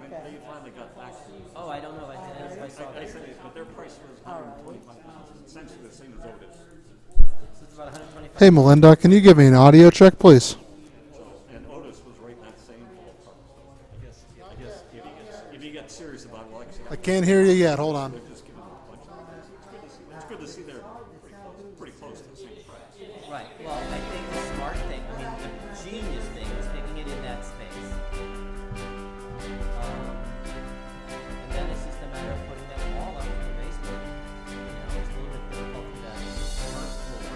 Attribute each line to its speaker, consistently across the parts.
Speaker 1: they finally got back to me.
Speaker 2: Oh, I don't know if I saw
Speaker 1: I
Speaker 2: that.
Speaker 1: said it, but their price was 125,000, essentially the same as Otis.
Speaker 2: So it's about 125.
Speaker 3: Hey, Melinda, can you give me an audio check, please?
Speaker 1: So, and Otis was right in that same ballpark. So I guess if he gets serious about it, like I said,
Speaker 3: I can't hear you yet. Hold on.
Speaker 1: just give him a bunch of numbers. It's good to see they're pretty close to the same price.
Speaker 2: Right. Well, I think the smart thing, I mean, the genius thing is picking it in that space. And then it's just a matter of putting them all up in the basement. It's a little bit difficult for that first floor.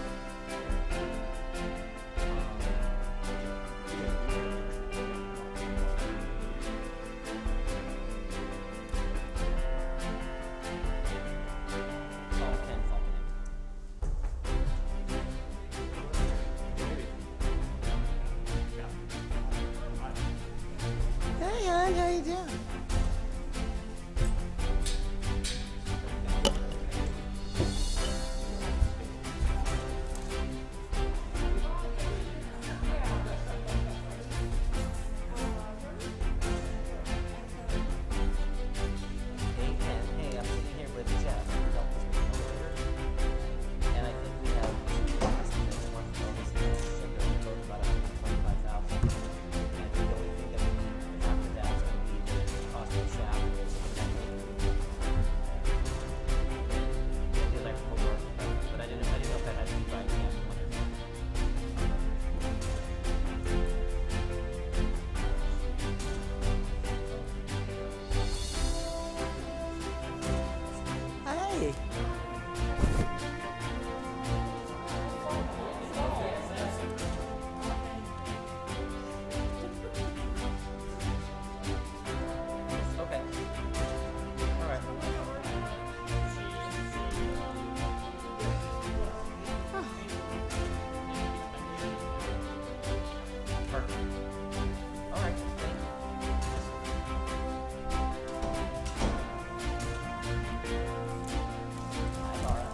Speaker 2: All 10 functioning.
Speaker 4: Hey, hon, how you doing?
Speaker 2: Hey, I'm sitting here with Jeff, who helped us with the order. And I think we have two estimates. One for this said that we're both about 125,000. And I think the only thing that we need after that is going to be the cost of shaft. The electrical work, but I didn't know if that had to be by hand.
Speaker 4: Hey.
Speaker 2: Okay. All right. Perfect. All right. Thank you. Hi, Laura.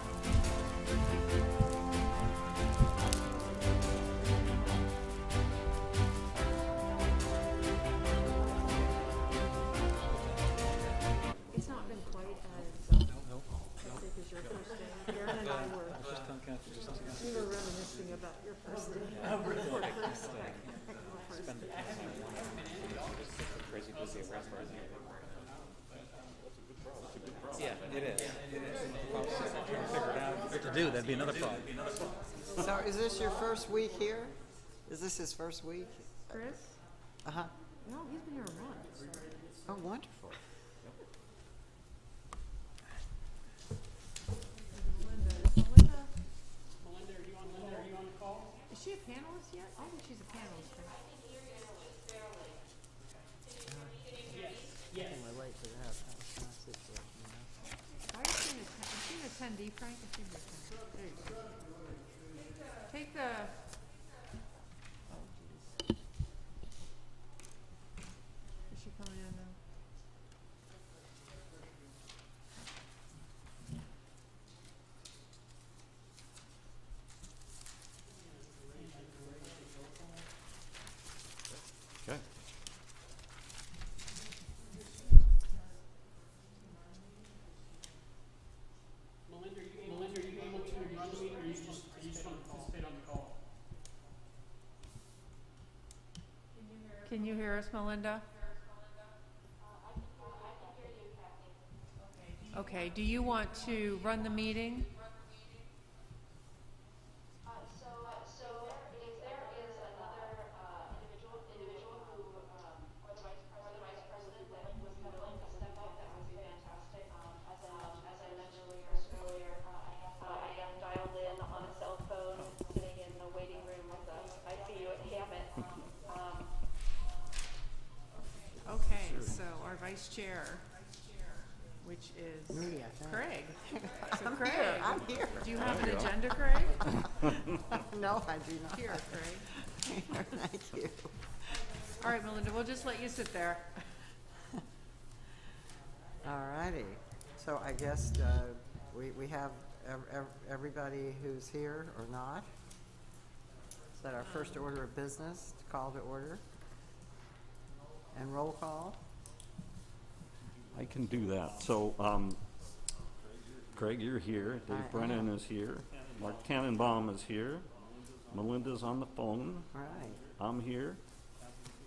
Speaker 5: It's not been quite as hectic as your first day. Karen and I we were reminiscing about your first day. Oh, really?
Speaker 6: Crazy busy at Raspberry. Yeah, it is. Trying to figure it out. What to do? That'd be another problem.
Speaker 4: So is this your first week here? Is this his first week?
Speaker 5: Chris?
Speaker 4: Uh-huh.
Speaker 5: No, he's been here a month.
Speaker 4: Oh, wonderful.
Speaker 5: Melinda, are you on the call? Is she a panelist yet? I don't think she's a panelist.
Speaker 2: My light to the house.
Speaker 5: Why is she an attendee, Frank? Is she an attendee? There you go. Take the... Is she coming in now?
Speaker 1: Okay.
Speaker 7: Melinda, are you able to run the meeting, or you just want to participate on the call?
Speaker 5: Can you hear us, Melinda? Okay, do you want to run the meeting?
Speaker 8: So if there is another individual who, or the vice president that was willing to step up, that would be fantastic. As I mentioned earlier, I am dialed in on a cell phone, sitting in the waiting room with the ICU at Hammett.
Speaker 5: Okay, so our vice chair, which is
Speaker 4: Me, I think.
Speaker 5: Craig. So
Speaker 4: I'm
Speaker 5: Craig,
Speaker 4: here. I'm here.
Speaker 5: do you have an agenda, Craig?
Speaker 4: No, I do not.
Speaker 5: Here, Craig.
Speaker 4: Thank you.
Speaker 5: All right, Melinda, we'll just let you sit there.
Speaker 4: All righty. So I guess we have everybody who's here or not. Is that our first order of business to call to order? And roll call?
Speaker 1: I can do that. So, Craig, you're here. Dave
Speaker 4: I
Speaker 1: Brennan
Speaker 4: am.
Speaker 1: is here. Mark Tannenbaum is here. Melinda's on the phone.
Speaker 4: Right.
Speaker 1: I'm here.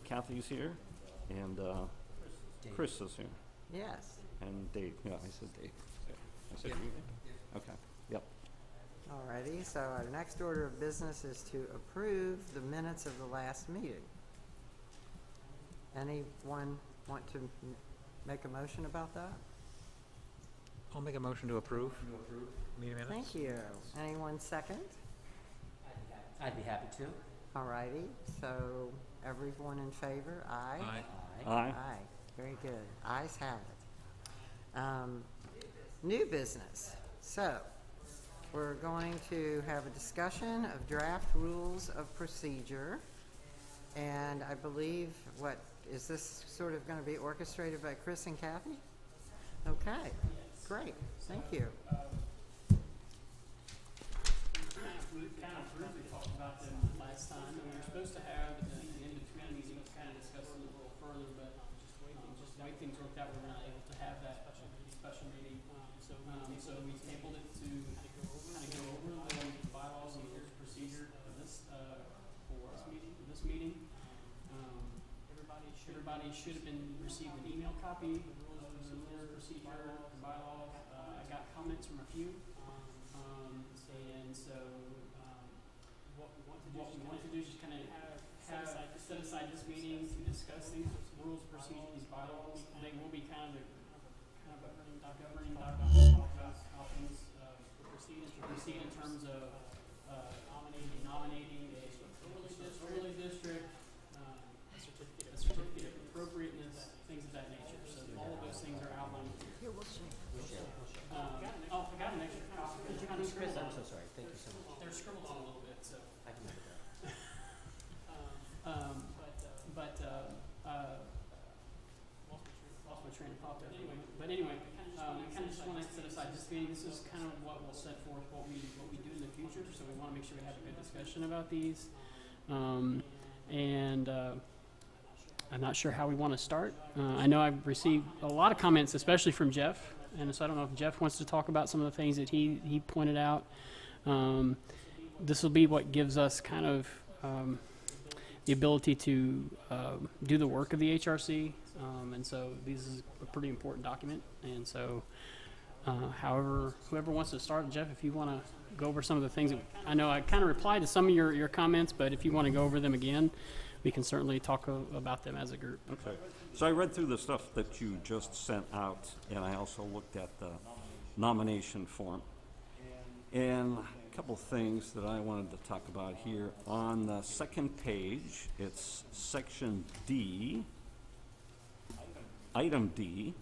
Speaker 1: Kathy's here. And Chris is here.
Speaker 4: Yes.
Speaker 1: And Dave. Yeah, I said Dave. I said you. Okay. Yep.
Speaker 4: Alrighty, so our next order of business is to approve the minutes of the last meeting. Anyone want to make a motion about that?
Speaker 6: I'll make a motion to approve. Meeting minutes.
Speaker 4: Thank you. Anyone second?
Speaker 2: I'd be happy to.
Speaker 4: Alrighty, so everyone in favor? Aye?
Speaker 6: Aye.
Speaker 1: Aye.
Speaker 4: Aye. Very good. Ayes have it. New business. So, we're going to have a discussion of draft rules of procedure. And I believe, is this sort of going to be orchestrated by Chris and Kathy? Okay, great. Thank you.
Speaker 7: We kind of briefly talked about them last time, and we were supposed to have an in-between meeting to kind of discuss them a little further, but just the way things worked out, we were not able to have that special meeting. So we tabled it to kind of go over the bylaws and rules of procedure for this meeting. Everybody should have received an email copy of the rules of procedure, the bylaws. I got comments from a few. And so, what we want to do is just kind of set aside this meeting to discuss these rules of procedure, these bylaws. They will be kind of a governing document about how things proceed in terms of nominating a overlay district, a certificate of appropriateness, things of that nature. So all of those things are outlined here. I got an extra copy.
Speaker 2: Chris, I'm so sorry. Thank you so much.
Speaker 7: They're scribbled on a little bit, so.
Speaker 2: I can look at that.
Speaker 7: Lost my train of thought there. Anyway, we kind of just want to set aside this meeting. This is kind of what will set forth what we do in the future. So we want to make sure we have a good discussion about these. I'm not sure how we want to start. I know I've received a lot of comments, especially from Jeff. And so I don't know if Jeff wants to talk about some of the things that he pointed out. This will be what gives us kind of the ability to do the work of the HRC. And so this is a pretty important document. And so whoever wants to start, Jeff, if you want to go over some of the things that I know I kind of replied to some of your comments, but if you want to go over them again, we can certainly talk about them as a group.
Speaker 1: Okay. So I read through the stuff that you just sent out, and I also looked at the nomination form. And a couple things that I wanted to talk about here. On the second page, it's section D, item D.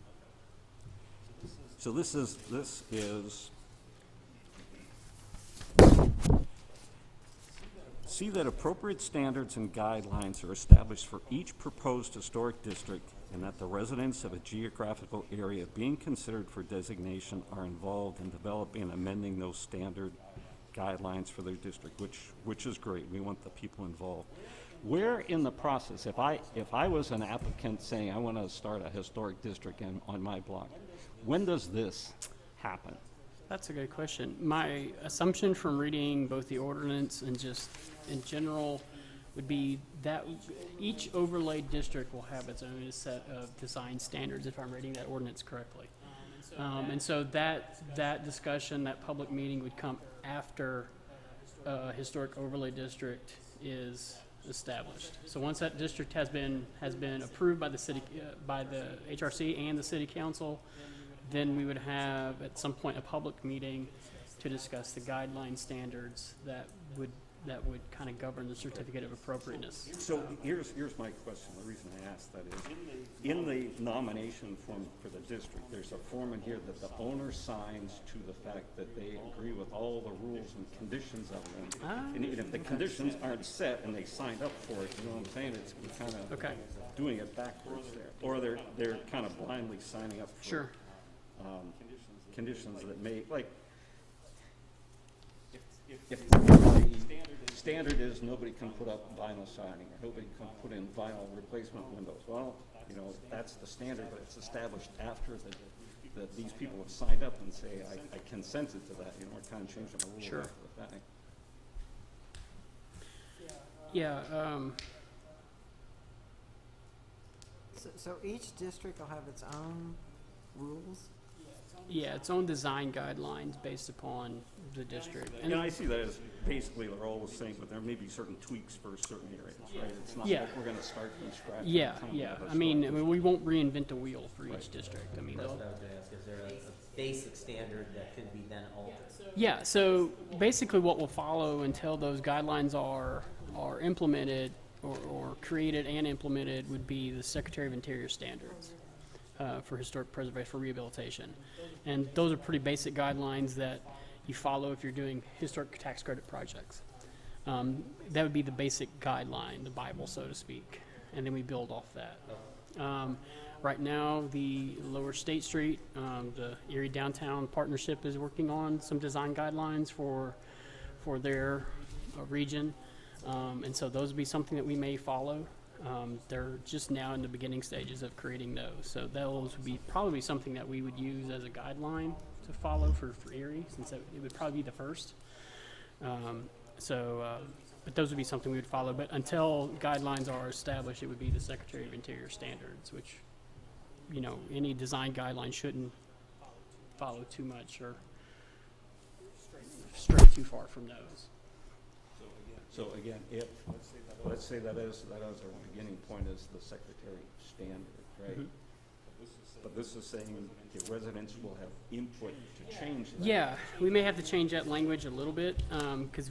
Speaker 1: So this is see that appropriate standards and guidelines are established for each proposed historic district, and that the residents of a geographical area being considered for designation are involved in developing and amending those standard guidelines for their district, which is great. We want the people involved. Where in the process, if I was an applicant saying I want to start a historic district on my block, when does this happen?
Speaker 7: That's a good question. My assumption from reading both the ordinance and just in general would be that each overlay district will have its own set of design standards, if I'm reading that ordinance correctly. And so that discussion, that public meeting would come after a historic overlay district is established. So once that district has been approved by the city, by the HRC and the city council, then we would have at some point a public meeting to discuss the guideline standards that would kind of govern the certificate of appropriateness.
Speaker 1: So here's my question. The reason I asked that is, in the nomination form for the district, there's a form in here that the owner signs to the fact that they agree with all the rules and conditions of them. And even if the conditions aren't set and they signed up for it, you know what I'm saying? It's kind of doing it backwards there. Or they're kind of blindly signing up for conditions that may, like, if the standard is nobody can put up vinyl siding, or nobody can put in vinyl replacement windows, well, you know, that's the standard, but it's established after that these people have signed up and say, I consented to that, you know, we're kind of changing the rules
Speaker 7: Sure.
Speaker 1: after the fact.
Speaker 7: Yeah,
Speaker 4: So each district will have its own rules?
Speaker 7: yeah, its own design guidelines based upon the district.
Speaker 1: And I see that as basically they're all the same, but there may be certain tweaks for certain areas, right? It's not
Speaker 7: Yeah.
Speaker 1: like we're gonna start from scratch. every
Speaker 7: Yeah,
Speaker 1: time we
Speaker 7: yeah.
Speaker 1: have a
Speaker 7: I mean,
Speaker 1: historic
Speaker 7: we won't reinvent the wheel for each district. I mean,
Speaker 2: That's
Speaker 7: they'll,
Speaker 2: what I was gonna ask, is there a basic standard that could be then altered?
Speaker 7: yeah, so basically what will follow until those guidelines are implemented or created and implemented would be the Secretary of Interior standards for historic preservation, for rehabilitation. And those are pretty basic guidelines that you follow if you're doing historic tax credit projects. That would be the basic guideline, the Bible, so to speak, and then we build off that. Right now, the Lower State Street, the Erie Downtown Partnership is working on some design guidelines for their region, and so those would be something that we may follow. They're just now in the beginning stages of creating those, so those would be probably something that we would use as a guideline to follow for Erie, since it would probably be the first. But those would be something we would follow. But until guidelines are established, it would be the Secretary of Interior standards, which, you know, any design guideline shouldn't follow too much or stray too far from those.
Speaker 1: So again, if, let's say that is our beginning point is the secretary standard, right?
Speaker 7: Mhm.
Speaker 1: But this is saying the residents will have input to change that.
Speaker 7: Yeah, we may have to change that language a little bit, because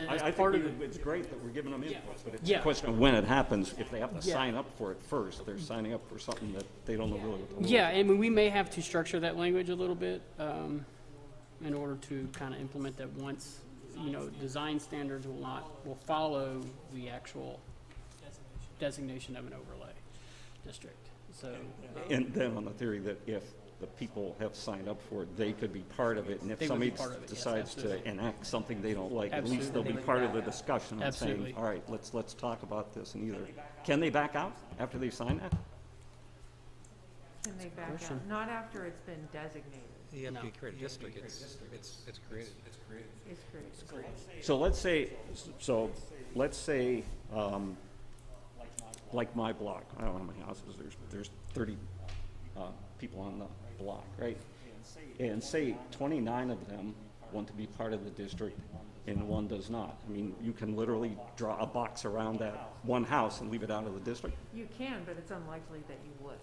Speaker 1: I think it's great that we're giving them input, but it's a
Speaker 7: Yeah.
Speaker 1: question of when it happens. If they have to
Speaker 7: Yeah.
Speaker 1: sign up for it first, they're signing up for something that they don't know really what the rules
Speaker 7: Yeah,
Speaker 1: are.
Speaker 7: I mean, we may have to structure that language a little bit in order to kind of implement that once, you know, design standards will follow the actual designation of an overlay district. So,
Speaker 1: And then on the theory that if the people have signed up for it, they could be part of it, and if
Speaker 7: They would be
Speaker 1: somebody
Speaker 7: part of it, yes,
Speaker 1: decides to
Speaker 7: absolutely.
Speaker 1: enact something they don't like, at least they'll
Speaker 7: Absolutely.
Speaker 1: be part of the discussion and saying,
Speaker 7: Absolutely.
Speaker 1: all right, let's talk about this, and either, can they back out after they sign that?
Speaker 5: Can they back
Speaker 7: Question.
Speaker 5: out? Not after it's been designated.
Speaker 6: You have
Speaker 7: No.
Speaker 6: to create a district, it's created.
Speaker 5: It's great.
Speaker 1: So let's say, like my block, I don't know how many houses, there's 30 people on the block, right? And say 29 of them want to be part of the district and one does not. I mean, you can literally draw a box around that one house and leave it out of the district?
Speaker 5: You can, but it's unlikely that you would.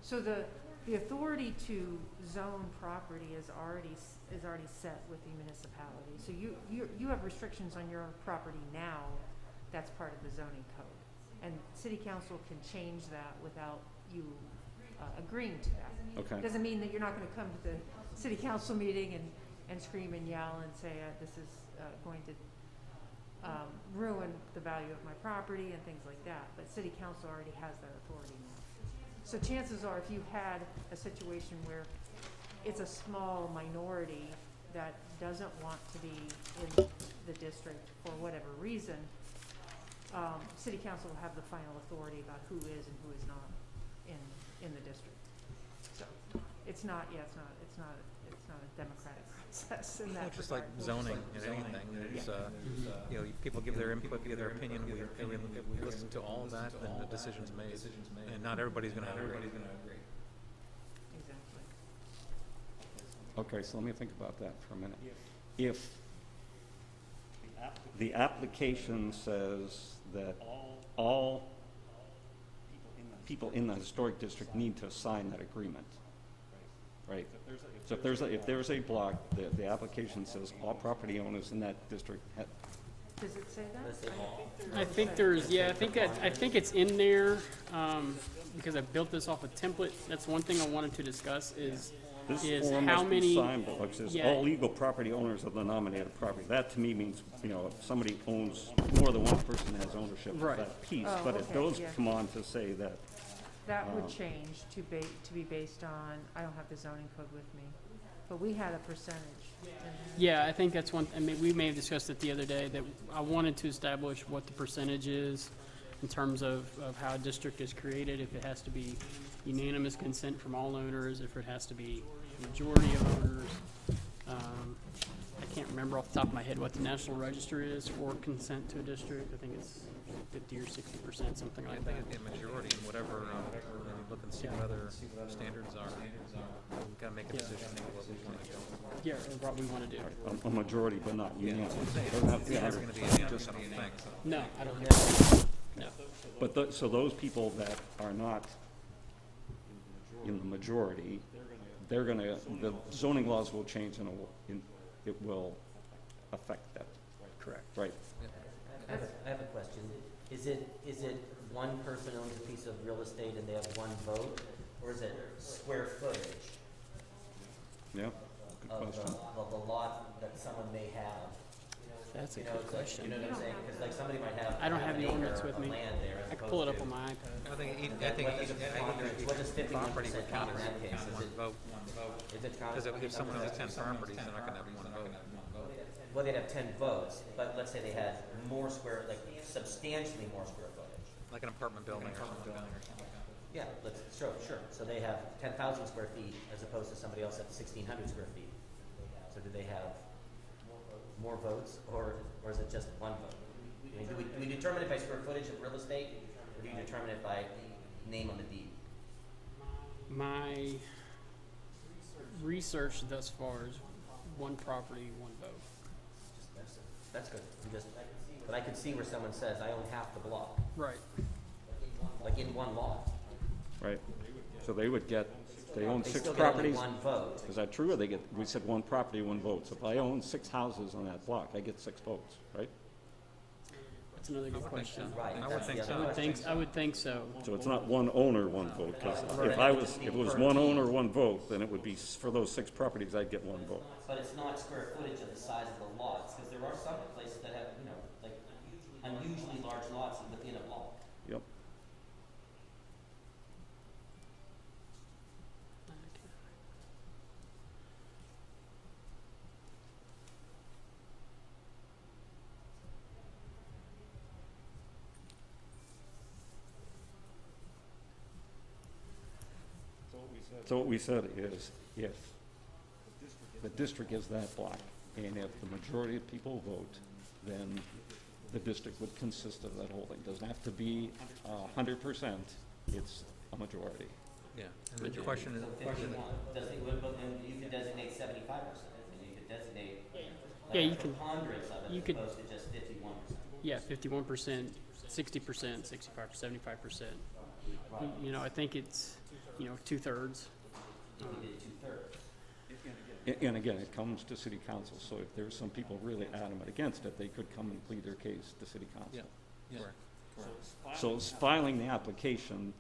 Speaker 5: So the authority to zone property is already set with the municipality. So you have restrictions on your property now, that's part of the zoning code. And city council can change that without you agreeing to that.
Speaker 1: Okay.
Speaker 5: Doesn't mean that you're not gonna come to the city council meeting and scream and yell and say, this is going to ruin the value of my property and things like that. But city council already has that authority now. So chances are, if you had a situation where it's a small minority that doesn't want to be in the district for whatever reason, city council will have the final authority about who is and who is not in the district. So it's not a democratic process in that
Speaker 6: Well, just like
Speaker 5: regard.
Speaker 6: zoning and anything, there's, you know, people give their input, give their opinion, we listen to all of that, then the decision's made, and not everybody's gonna agree.
Speaker 5: Exactly.
Speaker 1: Okay, so let me think about that for a minute. If the application says that all people in the historic district need to sign that agreement, right? So if there's a block, the application says all property owners in that district
Speaker 5: Does it say that?
Speaker 2: Let's say all.
Speaker 7: I think I think it's in there, because I built this off a template. That's one thing I wanted to discuss is
Speaker 1: this form
Speaker 7: how
Speaker 1: must be
Speaker 7: many.
Speaker 1: signed, but like it says,
Speaker 7: Yeah.
Speaker 1: all legal property owners of the nominated property. That to me means, you know, if somebody owns, more than one person has ownership of
Speaker 7: Right.
Speaker 1: that piece.
Speaker 5: Oh,
Speaker 1: But it
Speaker 5: okay,
Speaker 1: does
Speaker 5: yeah.
Speaker 1: come on to say that
Speaker 5: That would change to be based on, I don't have the zoning code with me, but we had a percentage in there.
Speaker 7: Yeah, I think that's one, I mean, we may have discussed it the other day, that I wanted to establish what the percentage is in terms of how a district is created, if it has to be unanimous consent from all owners, if it has to be a majority of owners. I can't remember off the top of my head what the National Register is for consent to a district. I think it's 50 or 60%, something
Speaker 6: I
Speaker 7: like
Speaker 6: think
Speaker 7: that.
Speaker 6: it'd be a majority in whatever, when you look and see what other standards are. We gotta make a decision of what we wanna go.
Speaker 7: Yeah, or what we want to do.
Speaker 1: A majority, but not unanimous.
Speaker 6: It's
Speaker 1: Doesn't have to be
Speaker 6: never
Speaker 1: 100.
Speaker 6: gonna be unanimous, I don't think, so.
Speaker 7: No, I don't think no.
Speaker 1: But so those people that are not in the majority, they're gonna, the zoning laws will change and it will affect that.
Speaker 7: Correct.
Speaker 1: Right.
Speaker 2: I have a question. Is it one person owns a piece of real estate and they have one vote, or is it square footage
Speaker 1: Yeah, good
Speaker 2: of
Speaker 1: question.
Speaker 2: the lot that someone may have?
Speaker 7: That's a
Speaker 2: You know,
Speaker 7: good
Speaker 2: it's like,
Speaker 7: question.
Speaker 2: you know what I'm saying? Because like somebody might have.
Speaker 7: I don't have
Speaker 2: an
Speaker 7: the ordinance
Speaker 2: acre
Speaker 7: with
Speaker 2: of
Speaker 7: me.
Speaker 2: land there as
Speaker 7: I can pull it up
Speaker 2: opposed
Speaker 7: on
Speaker 2: to-
Speaker 7: my iPad.
Speaker 6: I think,
Speaker 2: What does 51%
Speaker 6: property would count
Speaker 2: in
Speaker 6: as
Speaker 2: that case? Is
Speaker 6: one
Speaker 2: it-
Speaker 6: vote.
Speaker 2: Is it counted?
Speaker 6: Because if someone owns 10 properties, they're not gonna have one vote.
Speaker 2: Well, they'd have 10 votes, but let's say they had more square, like substantially more square footage.
Speaker 6: Like an apartment building or something.
Speaker 2: Yeah, sure. So they have 10,000 square feet as opposed to somebody else at 1,600 square feet. So do they have more votes, or is it just one vote? I mean, do we determine it by square footage of real estate, or do you determine it by name on the deed?
Speaker 7: My research thus far is one property, one vote.
Speaker 2: That's good. But I could see where someone says, I own half the block,
Speaker 7: Right.
Speaker 2: like in one lot.
Speaker 1: Right. So they would get, they own
Speaker 2: They
Speaker 1: 6
Speaker 2: still get only
Speaker 1: properties.
Speaker 2: one vote.
Speaker 1: Is that true, or we said one property, one vote? So if I own 6 houses on that block, I get 6 votes, right?
Speaker 7: That's another good question.
Speaker 2: Right.
Speaker 6: I would
Speaker 2: that's the
Speaker 6: think
Speaker 2: other
Speaker 6: so.
Speaker 2: question.
Speaker 7: I would think so.
Speaker 1: So it's not one owner, one vote, 'cause
Speaker 2: Right.
Speaker 1: if it was one owner, one vote, then it would be, for those 6 properties, I'd get 1 vote.
Speaker 2: But it's not square footage of the size of the lots, because there are some places that have, like unusually large lots within a block.
Speaker 1: Yep. So what we said is, if the district is that block, and if the majority of people vote, then the district would consist of that holding. Doesn't have to be 100%, it's a majority.
Speaker 6: Yeah, and the question is,
Speaker 2: So 51, but then you could designate 75%, and you could designate
Speaker 7: Yeah, you
Speaker 2: like
Speaker 7: can-
Speaker 2: preponderance of it
Speaker 7: you
Speaker 2: as
Speaker 7: could-
Speaker 2: opposed to just 51%.
Speaker 7: Yeah, 51%, 60%, 65%, 75%. You know, I think it's, 2/3.
Speaker 2: If you did 2/3.
Speaker 1: And again, it comes to city council, so if there's some people really adamant against it, they could come and plead their case to city council.
Speaker 6: yeah.
Speaker 1: So filing the application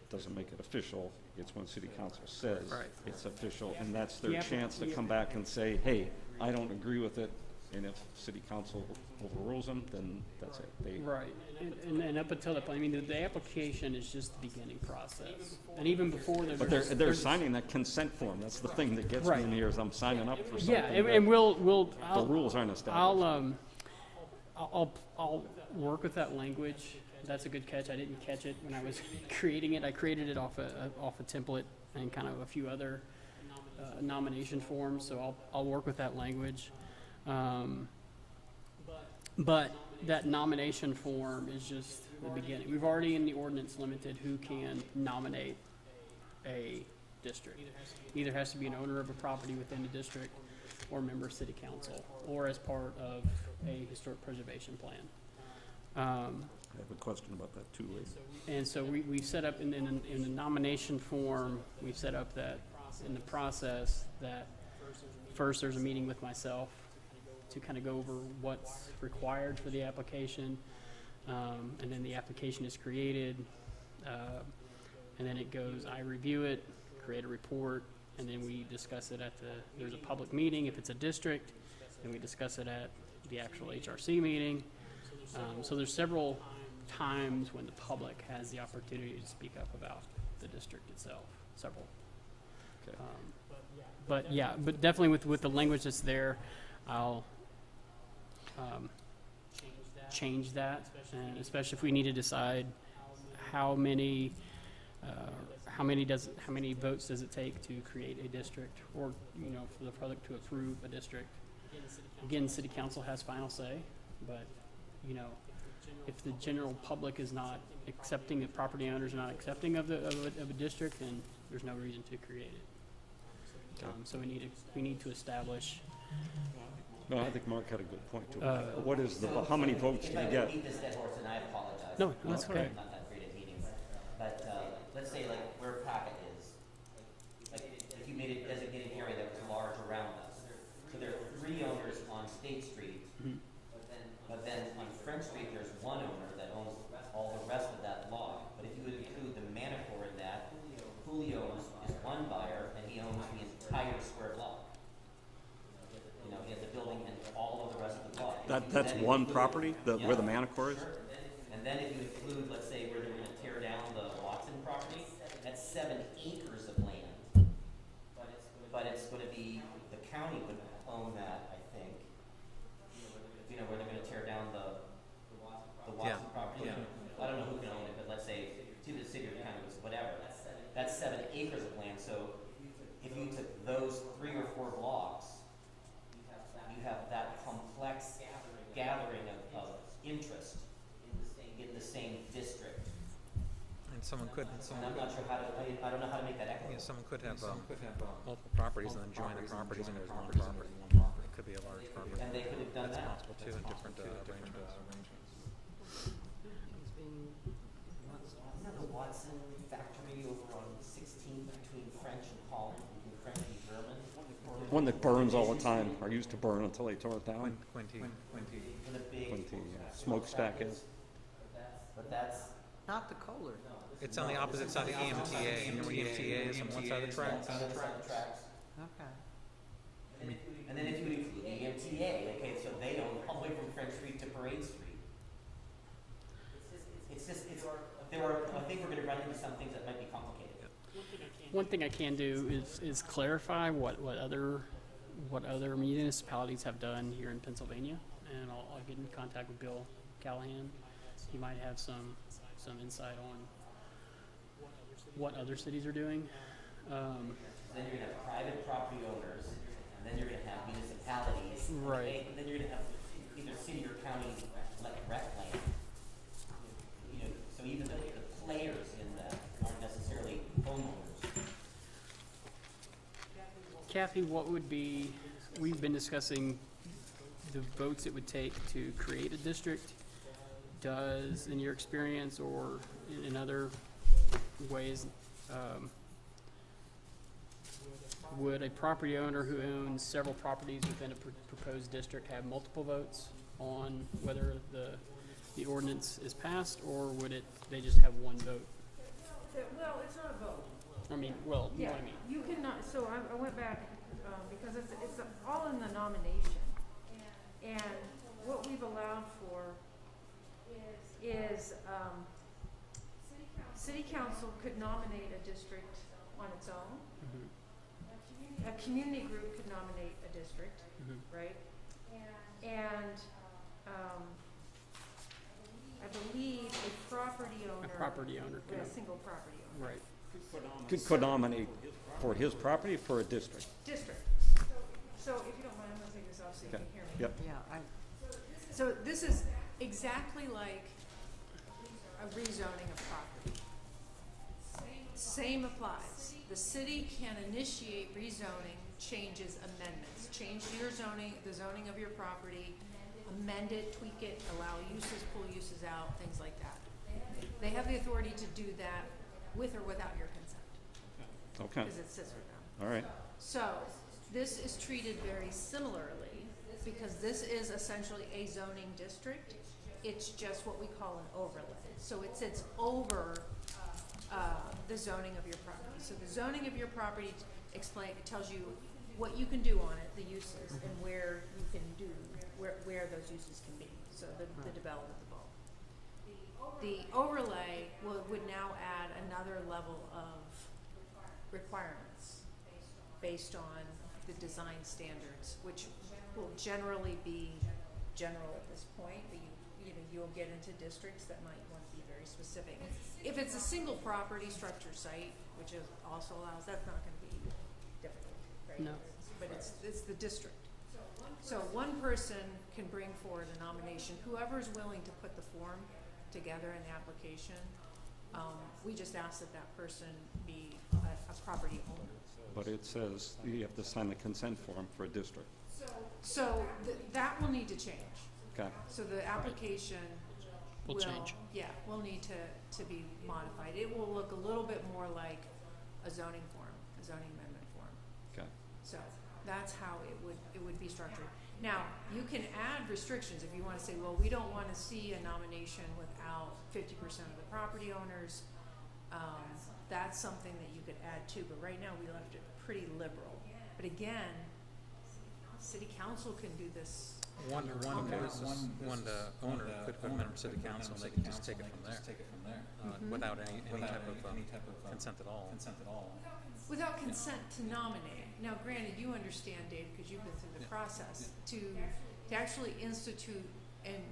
Speaker 1: doesn't make it official, it's when city council says
Speaker 7: Right.
Speaker 1: it's official, and that's
Speaker 7: The
Speaker 1: their
Speaker 7: app-
Speaker 1: chance to
Speaker 7: the-
Speaker 1: come back and say, hey, I don't agree with it, and if city council overrules them, then that's it. They,
Speaker 7: Right, and up until that point, I mean, the application is just the beginning process. And even before there's.
Speaker 1: but they're signing that consent form, that's the thing that gets me
Speaker 7: Right.
Speaker 1: in here, is I'm signing up for something
Speaker 7: Yeah, and
Speaker 1: that
Speaker 7: we'll,
Speaker 1: the rules aren't established.
Speaker 7: I'll work with that language. That's a good catch. I didn't catch it when I was creating it. I created it off a template and kind of a few other nomination forms, so I'll work with that language. But that nomination form is just the beginning. We've already in the ordinance limited who can nominate a district. Either has to be an owner of a property within the district, or a member of city council, or as part of a historic preservation plan.
Speaker 1: I have a question about that too, Lee.
Speaker 7: And so we set up in the nomination form, we've set up that in the process that first there's a meeting with myself to kind of go over what's required for the application. And then the application is created, and then it goes, I review it, create a report, and then we discuss it there's a public meeting if it's a district, and we discuss it at the actual HRC meeting. So there's several times when the public has the opportunity to speak up about the district itself, several.
Speaker 1: Okay.
Speaker 7: But yeah, but definitely with the language that's there, I'll change that, and especially if we need to decide how many votes does it take to create a district, or for the public to approve a district. Again, city council has final say, but if the general public is not accepting, if property owners are not accepting of a district, then there's no reason to create it. So we need to establish.
Speaker 1: No, I think Mark had a good point too. What is how many votes do you
Speaker 2: If I
Speaker 1: get?
Speaker 2: beat this dead horse, and I apologize.
Speaker 7: No, that's okay.
Speaker 2: I'm not that great at meetings. But let's say like where Packet is, like if you made a designated area that was large around us. So there are 3 owners on State Street, but then on French Street there's 1 owner that owns all the rest of that lot. But if you would include the Manacor in that, Julio is 1 buyer and he owns the entire square block. He has a building and all of the rest of the block.
Speaker 1: That's one property, where the Manacor is?
Speaker 2: Sure. And then if you include, let's say, where they're going to tear down the Watson property, that's 7 acres of land. But it's going to be, the county would own that, I think. Where they're going to tear down the Watson property.
Speaker 6: Yeah.
Speaker 2: I don't know who can own it, but let's say, to the city or the county, whatever. That's 7 acres of land. So if you took those 3 or 4 blocks, you have that complex gathering of interest in the same district.
Speaker 6: And someone could,
Speaker 2: And I'm not sure I don't know how to make that equitable.
Speaker 6: someone could have multiple properties and then join the properties and there's one property. It could be a large property.
Speaker 2: And they could have done
Speaker 6: That's
Speaker 2: that.
Speaker 6: possible too in different arrangements.
Speaker 2: The Watson factory over on 16th between French and Holland, between French and German.
Speaker 1: One that burns all the time, or used to burn until they tore it down.
Speaker 6: Quinty.
Speaker 2: In a big
Speaker 1: Smokestack is.
Speaker 2: But that's
Speaker 4: Not the Kohler.
Speaker 6: It's on the opposite side of the EMTA. You know where EMTA is on one side of the tracks?
Speaker 2: on the side of the tracks.
Speaker 4: Okay.
Speaker 2: And then if you would include the MTA, okay, so they own all the way from French Street to Parade Street. I think we're going to run into some things that might be complicated.
Speaker 7: One thing I can do is clarify what other municipalities have done here in Pennsylvania, and I'll get in contact with Bill Callahan. He might have some insight on what other cities are doing.
Speaker 2: Then you're going to have private property owners, and then you're going to have municipalities.
Speaker 7: Right.
Speaker 2: Okay? And then you're going to have either city or county like rec land. So even the players in that aren't necessarily homeowners.
Speaker 7: Kathy, we've been discussing the votes it would take to create a district. Does, in your experience or in other ways, would a property owner who owns several properties within a proposed district have multiple votes on whether the ordinance is passed, or would they just have one vote?
Speaker 5: Well, it's not a vote.
Speaker 7: I mean, well, you know
Speaker 5: Yeah,
Speaker 7: what I mean.
Speaker 5: you cannot, so I went back, because it's all in the nomination. And what we've allowed for is, city council could nominate a district on its own.
Speaker 7: Mhm.
Speaker 5: A community group could nominate a district,
Speaker 7: Mhm.
Speaker 5: right? And, I believe a property owner.
Speaker 7: A property owner
Speaker 5: A
Speaker 7: could,
Speaker 5: single property owner.
Speaker 7: right.
Speaker 1: Could nominate for his property, for a district.
Speaker 5: District. So if you don't mind, I'm gonna take this off so you
Speaker 1: Okay.
Speaker 5: can hear me.
Speaker 1: Yep.
Speaker 4: Yeah,
Speaker 5: So this is exactly like a rezoning of property. Same applies. The city can initiate rezoning, changes, amendments, change your zoning, the zoning of your property, amend it, tweak it, allow uses, pull uses out, things like that. They have the authority to do that with or without your consent,
Speaker 1: Okay,
Speaker 5: because it sits with them.
Speaker 1: all right.
Speaker 5: So, this is treated very similarly, because this is essentially a zoning district. It's just what we call an overlay. So it sits over, the zoning of your property. So the zoning of your property it tells you what you can do on it, the uses, and where you can do, where those uses can be. So the development of both. The overlay would now add another level of requirements based on the design standards, which will generally be general at this point, but you'll get into districts that might want to be very specific. If it's a single property structure site, which is also allows, that's not going to be difficult, right?
Speaker 7: No.
Speaker 5: But it's the district. So one person can bring forward a nomination, whoever's willing to put the form together in the application. We just ask that that person be a property owner.
Speaker 1: But it says you have to sign the consent form for a district.
Speaker 5: So that will need to change.
Speaker 1: Okay.
Speaker 5: So the application
Speaker 7: Will change.
Speaker 5: Yeah, will need to be modified. It will look a little bit more like a zoning form, a zoning amendment form.
Speaker 1: Okay.
Speaker 5: So that's how it would be structured. Now, you can add restrictions if you want to say, well, we don't want to see a nomination without 50% of the property owners. That's something that you could add too, but right now we left it pretty liberal. But again, city council can do this.
Speaker 6: One owner could put a member of city council, and they can just take it from there, without any type of consent at all.
Speaker 5: Without consent to nominate. Now, granted, you understand, Dave, because you've been through the process, to actually institute and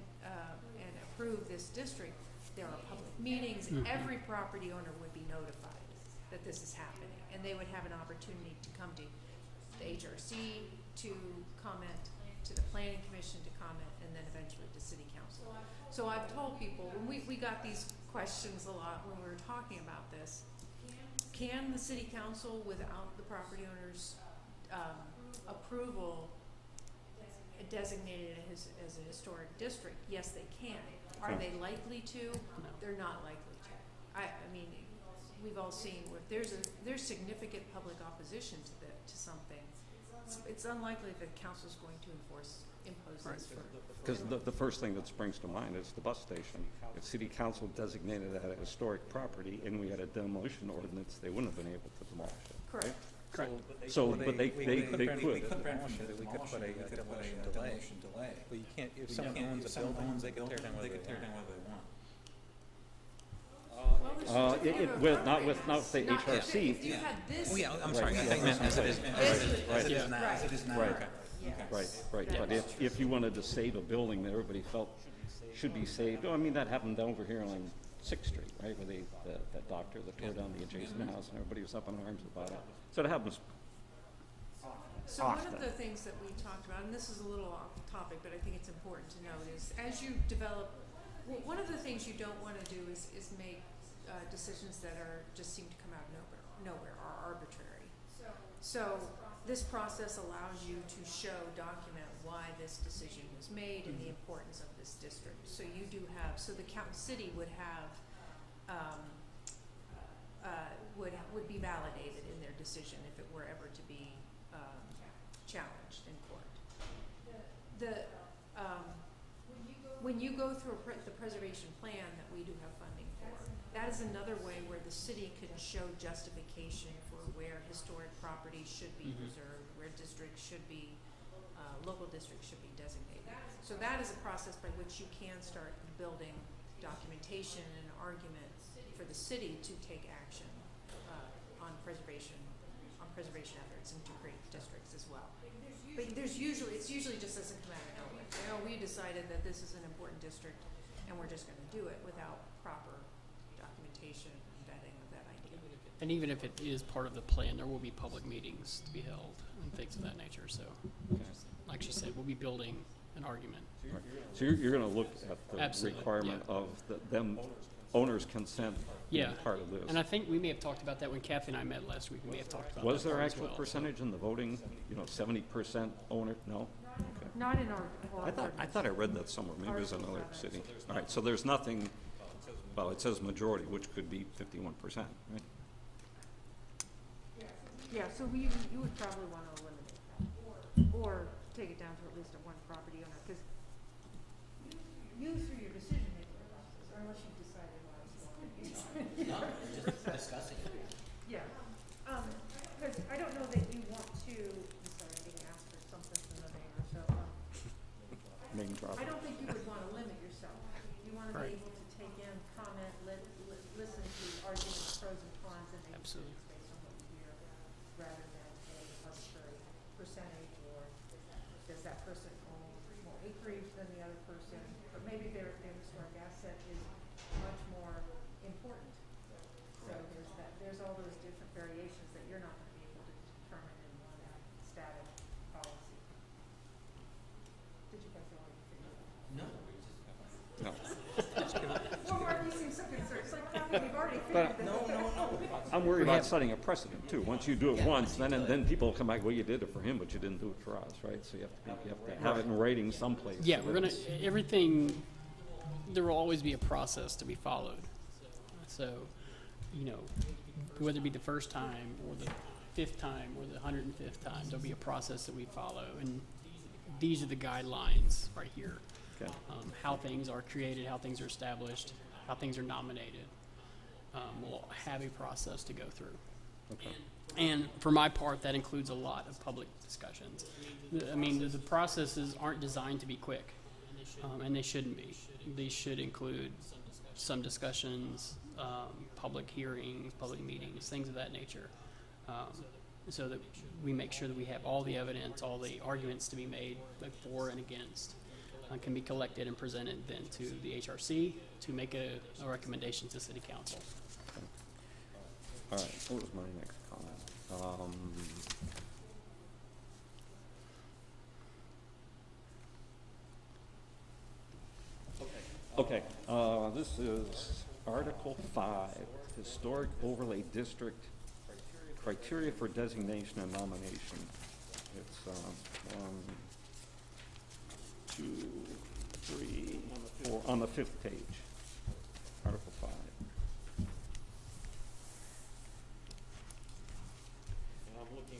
Speaker 5: approve this district, there are public meetings. Every property owner would be notified that this is happening, and they would have an opportunity to come to the HRC to comment, to the planning commission to comment, and then eventually to city council. So I've told people, when we got these questions a lot when we were talking about this, can the city council, without the property owner's approval, designate it as a historic district? Yes, they can. Are they likely to?
Speaker 7: No.
Speaker 5: They're not likely to. I mean, we've all seen where there's significant public opposition to something. It's unlikely that council's going to impose this.
Speaker 1: Because the first thing that springs to mind is the bus station. If city council designated that a historic property and we had a demolition ordinance, they wouldn't have been able to demolish it.
Speaker 5: Correct.
Speaker 7: Correct.
Speaker 1: So, but they could.
Speaker 6: We could demolish it, we could put a demolition delay. But you can't, if someone owns a building, they can tear down whether they want.
Speaker 1: Not with the HRC.
Speaker 5: If you had this.
Speaker 6: Oh, yeah, I'm sorry, I think meant as it is now.
Speaker 1: Right.
Speaker 5: Yes.
Speaker 1: Right. But if you wanted to save a building that everybody felt should be saved, I mean, that happened over here on 6th Street, right, where that doctor that tore down the adjacent house and everybody was up in arms about it. So it happens.
Speaker 5: So one of the things that we talked about, and this is a little off topic, but I think it's important to note, is as you develop, one of the things you don't want to do is make decisions that just seem to come out of nowhere, are arbitrary. So this process allows you to document why this decision was made and the importance of this district. So you do have, so the city would have, would be validated in their decision if it were ever to be challenged in court. When you go through the preservation plan that we do have funding for, that is another way where the city can show justification for where historic properties should be preserved, where districts should be, local districts should be designated. So that is a process by which you can start building documentation and argument for the city to take action on preservation efforts and to create districts as well. But it's usually just doesn't come out of nowhere. You know, we decided that this is an important district and we're just going to do it without proper documentation and vetting of that idea.
Speaker 7: And even if it is part of the plan, there will be public meetings to be held and things of that nature. So, like she said, we'll be building an argument.
Speaker 1: Right. So you're going to look at the
Speaker 7: Absolutely,
Speaker 1: requirement of them owners' consent
Speaker 7: Yeah.
Speaker 1: being part of this.
Speaker 7: And I think we may have talked about that when Kathy and I met last week. We may have talked about
Speaker 1: Was
Speaker 7: that
Speaker 1: there
Speaker 7: part as
Speaker 1: actual
Speaker 7: well,
Speaker 1: percentage in the voting? 70% owner? No. Okay.
Speaker 5: Not in our
Speaker 1: I thought I read that somewhere. Maybe it was another city. All right. So there's nothing. Well, it says majority, which could be 51%, right?
Speaker 5: Yeah, so you would probably want to eliminate that, or take it down to at least one property owner, because you through your decision making process, unless you've decided what you want.
Speaker 2: No, just discussing it.
Speaker 5: Yeah, because I don't know that you want to. I'm sorry, I'm being asked for something from the neighbor, so
Speaker 1: Name drop.
Speaker 5: I don't think you would want to limit yourself. You want to
Speaker 7: Right.
Speaker 5: be able to take in rather than an arbitrary percentage, or does that person own more acreage than the other person, or maybe their historic asset is much more important. So there's all those different variations that you're not gonna be able to determine in one static policy. Did you guys already figure that out?
Speaker 2: No.
Speaker 1: No.
Speaker 5: Well, Mark, you seem so concerned, it's like, probably we've already
Speaker 1: But-
Speaker 5: figured this out.
Speaker 1: I'm worried about setting a precedent too. Once you do it once, then people come back, well, you did it for him, but you didn't do it for us, right? So you have to have it in writing someplace.
Speaker 7: Yeah,
Speaker 1: so
Speaker 7: we're
Speaker 1: that
Speaker 7: gonna,
Speaker 1: it's-
Speaker 7: everything, there will always be a process to be followed. So, you know, whether it be the first time or the 5th time or the 105th time, there'll be a process that we follow. And these are the guidelines right here.
Speaker 1: Okay.
Speaker 7: How things are created, how things are established, how things are nominated. We'll have a process to go through.
Speaker 1: Okay.
Speaker 7: And for my part, that includes a lot of public discussions. I mean, the processes aren't designed to be quick, and they shouldn't be. They should include some discussions, public hearings, public meetings, things of that nature, so that we make sure that we have all the evidence, all the arguments to be made, like for and against, can be collected and presented then to the HRC to make a recommendation to City Council.
Speaker 1: All right, what was my next comment? Okay, this is Article 5, Historic Overlay District Criteria for Designation and Nomination. It's 1, 2, 3, 4, on the 5th page, Article 5.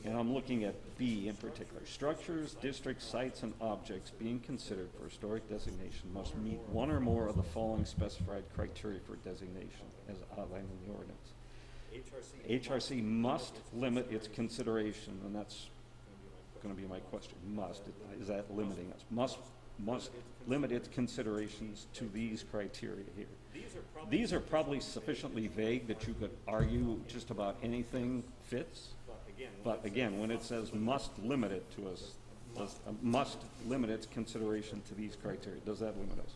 Speaker 1: And I'm looking at B in particular. Structures, districts, sites, and objects being considered for historic designation must meet one or more of the following specified criteria for designation as outlined in the ordinance. HRC must limit its consideration, and that's going to be my question. Must, is that limiting us? Must limit its considerations to these criteria here. These are probably sufficiently vague that you could argue just about anything fits. But again, when it says must limit it to us, must limit its consideration to these criteria, does that limit us?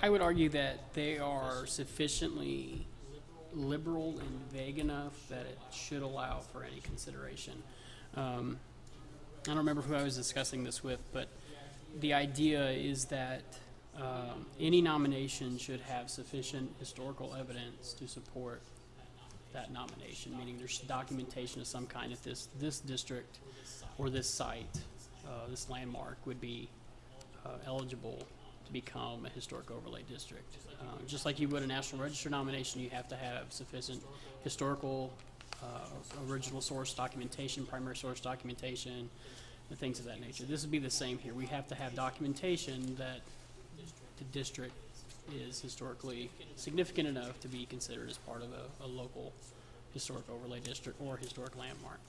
Speaker 7: I would argue that they are sufficiently liberal and vague enough that it should allow for any consideration. I don't remember who I was discussing this with, but the idea is that any nomination should have sufficient historical evidence to support that nomination, meaning there's documentation of some kind that this district or this site, this landmark would be eligible to become a historic overlay district. Just like you would a National Register nomination, you have to have sufficient historical original source documentation, primary source documentation, and things of that nature. This would be the same here. We have to have documentation that the district is historically significant enough to be considered as part of a local historic overlay district or historic landmark.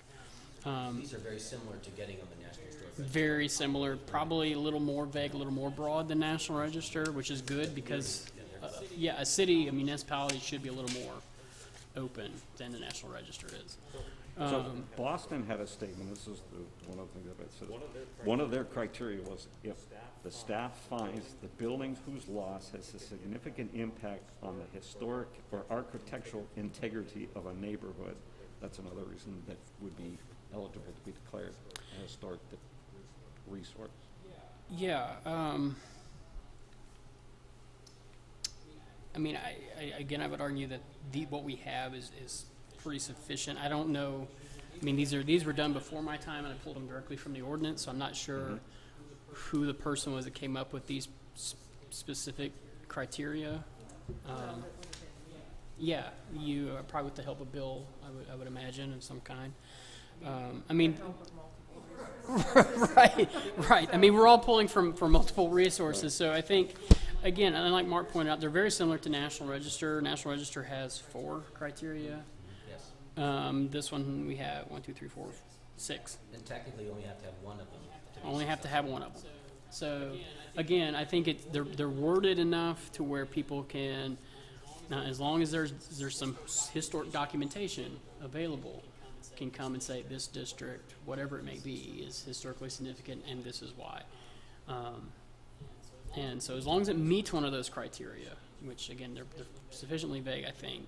Speaker 2: These are very similar to getting on the National Historic Register.
Speaker 7: Very similar, probably a little more vague, a little more broad than National Register, which is good because, a city, a municipality should be a little more open than the National Register is.
Speaker 1: So Boston had a statement, this is one of the things that it says, one of their criteria was if the staff finds the building whose loss has a significant impact on the historic or architectural integrity of a neighborhood, that's another reason that would be eligible to be declared a historic resource.
Speaker 7: Yeah, I mean, I would argue that what we have is pretty sufficient. I don't know. I mean, these were done before my time, and I pulled them directly from the ordinance, so I'm not sure who the person was that came up with these specific criteria. Yeah, you probably with the help of Bill, I would imagine, of some kind. I mean, right. I mean, we're all pulling from multiple resources, so I think, again, and like Mark pointed out, they're very similar to National Register. National Register has 4 criteria.
Speaker 2: Yes.
Speaker 7: This one we have 1, 2, 3, 4, 6.
Speaker 2: And technically, you only have to have one of them.
Speaker 7: Only have to have one of them. So again, I think they're worded enough to where people can Now, as long as there's some historic documentation available, can come and say this district, whatever it may be, is historically significant, and this is why. And so, as long as it meets one of those criteria, which again they're sufficiently vague, I think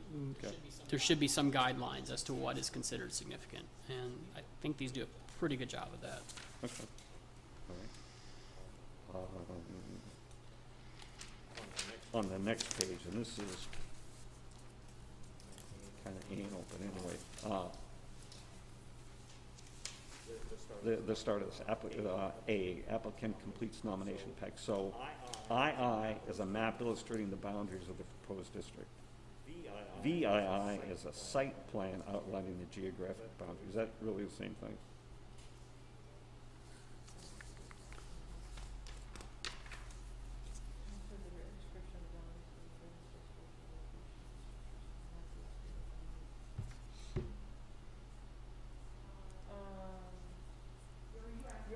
Speaker 7: there should be some guidelines as to what is considered significant, and I think these do a pretty good job of that.
Speaker 1: Okay. All right. On the next page, and this is kind of anal, but anyway. The start of this, applicant completes nomination pack. So, II is a map illustrating the boundaries of the proposed district. VII is a site plan outlining the geographic boundaries. Is that really the same thing?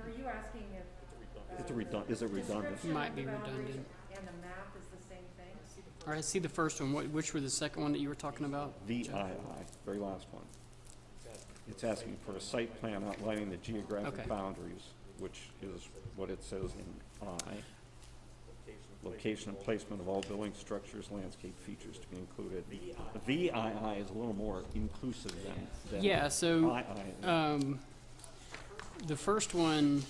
Speaker 5: Are you asking if?
Speaker 1: Is it redundant?
Speaker 7: Might be redundant.
Speaker 5: And the map is the same thing?
Speaker 7: All right, I see the first one. Which were the second one that you were talking about?
Speaker 1: VII, very last one. It's asking for a site plan outlining the geographic
Speaker 7: Okay.
Speaker 1: boundaries, which is what it says in I. Location and placement of all building structures, landscape features to be included. VII is a little more inclusive than
Speaker 7: Yeah, so
Speaker 1: II.
Speaker 7: the first one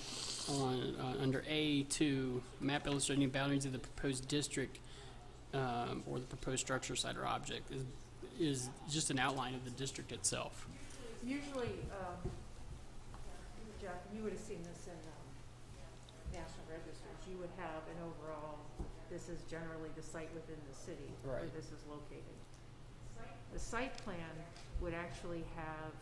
Speaker 7: on under A2, map illustrating boundaries of the proposed district or the proposed structure, site, or object is just an outline of the district itself.
Speaker 5: Usually, Jeff, you would have seen this in National Registers. You would have an overall, this is generally the site within the city where
Speaker 7: Right.
Speaker 5: this is located. The site plan would actually have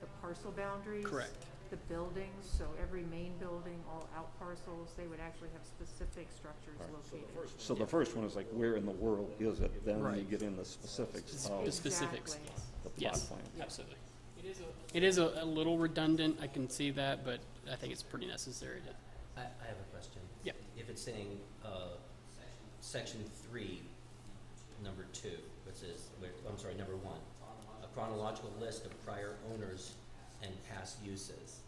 Speaker 5: the parcel boundaries.
Speaker 7: Correct.
Speaker 5: The buildings, so every main building, all out parcels, they would actually have specific structures located.
Speaker 1: So the first one is like, where in the world is it? Then you
Speaker 7: Right.
Speaker 1: get in the specifics
Speaker 7: The
Speaker 1: of
Speaker 7: specifics.
Speaker 5: Exactly.
Speaker 1: the plot
Speaker 7: Yes,
Speaker 1: plan.
Speaker 7: absolutely. It is a little redundant. I can see that, but I think it's pretty necessary to.
Speaker 2: I have a question.
Speaker 7: Yeah.
Speaker 2: If it's saying, section 3, number 2, which says, number 1, a chronological list of prior owners and past uses.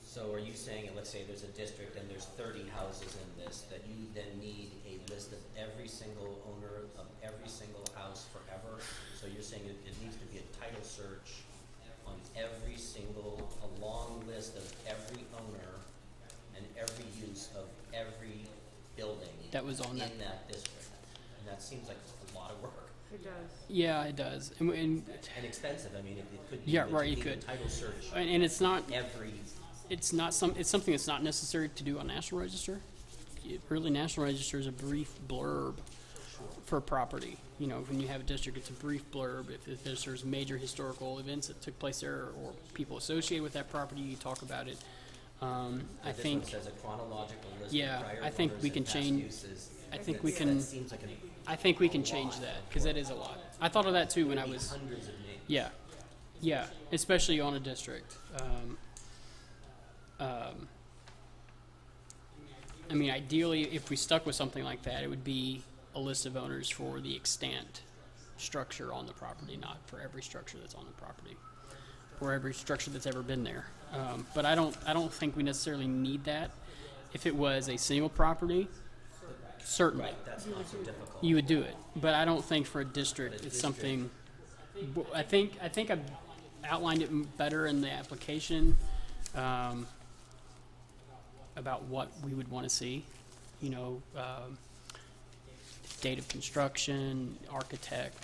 Speaker 2: So are you saying, let's say there's a district and there's 30 houses in this, that you then need a list of every single owner of every single house forever? So you're saying it needs to be a title search on every single, a long list of every owner and every use of every building
Speaker 7: That was on
Speaker 2: in
Speaker 7: that.
Speaker 2: that district? And that seems like a lot of work.
Speaker 5: It does.
Speaker 7: Yeah, it does. And
Speaker 2: And expensive. I mean, it could be
Speaker 7: Yeah,
Speaker 2: that
Speaker 7: right,
Speaker 2: you
Speaker 7: it
Speaker 2: need a
Speaker 7: could.
Speaker 2: title search
Speaker 7: and it's not.
Speaker 2: every.
Speaker 7: It's something that's not necessary to do on National Register. Really, National Register is a brief blurb for a property. You know, when you have a district, it's a brief blurb. If there's major historical events that took place there or people associated with that property, you talk about it. I
Speaker 2: This
Speaker 7: think.
Speaker 2: one says a chronological list
Speaker 7: Yeah,
Speaker 2: of prior
Speaker 7: I think
Speaker 2: owners
Speaker 7: we
Speaker 2: and
Speaker 7: can
Speaker 2: past
Speaker 7: change-
Speaker 2: uses.
Speaker 7: I think we can.
Speaker 2: That seems like
Speaker 7: I think we can change that because that is a lot. I thought of that too when I was.
Speaker 2: hundreds of names.
Speaker 7: Yeah, especially on a district. I mean, ideally, if we stuck with something like that, it would be a list of owners for the extant structure on the property, not for every structure that's on the property, or every structure that's ever been there. But I don't think we necessarily need that. If it was a single property, certainly
Speaker 2: Right, that's not so difficult.
Speaker 7: you would do it. But I don't think for a district it's something. I think I've outlined it better in the application about what we would want to see. You know, date of construction, architect,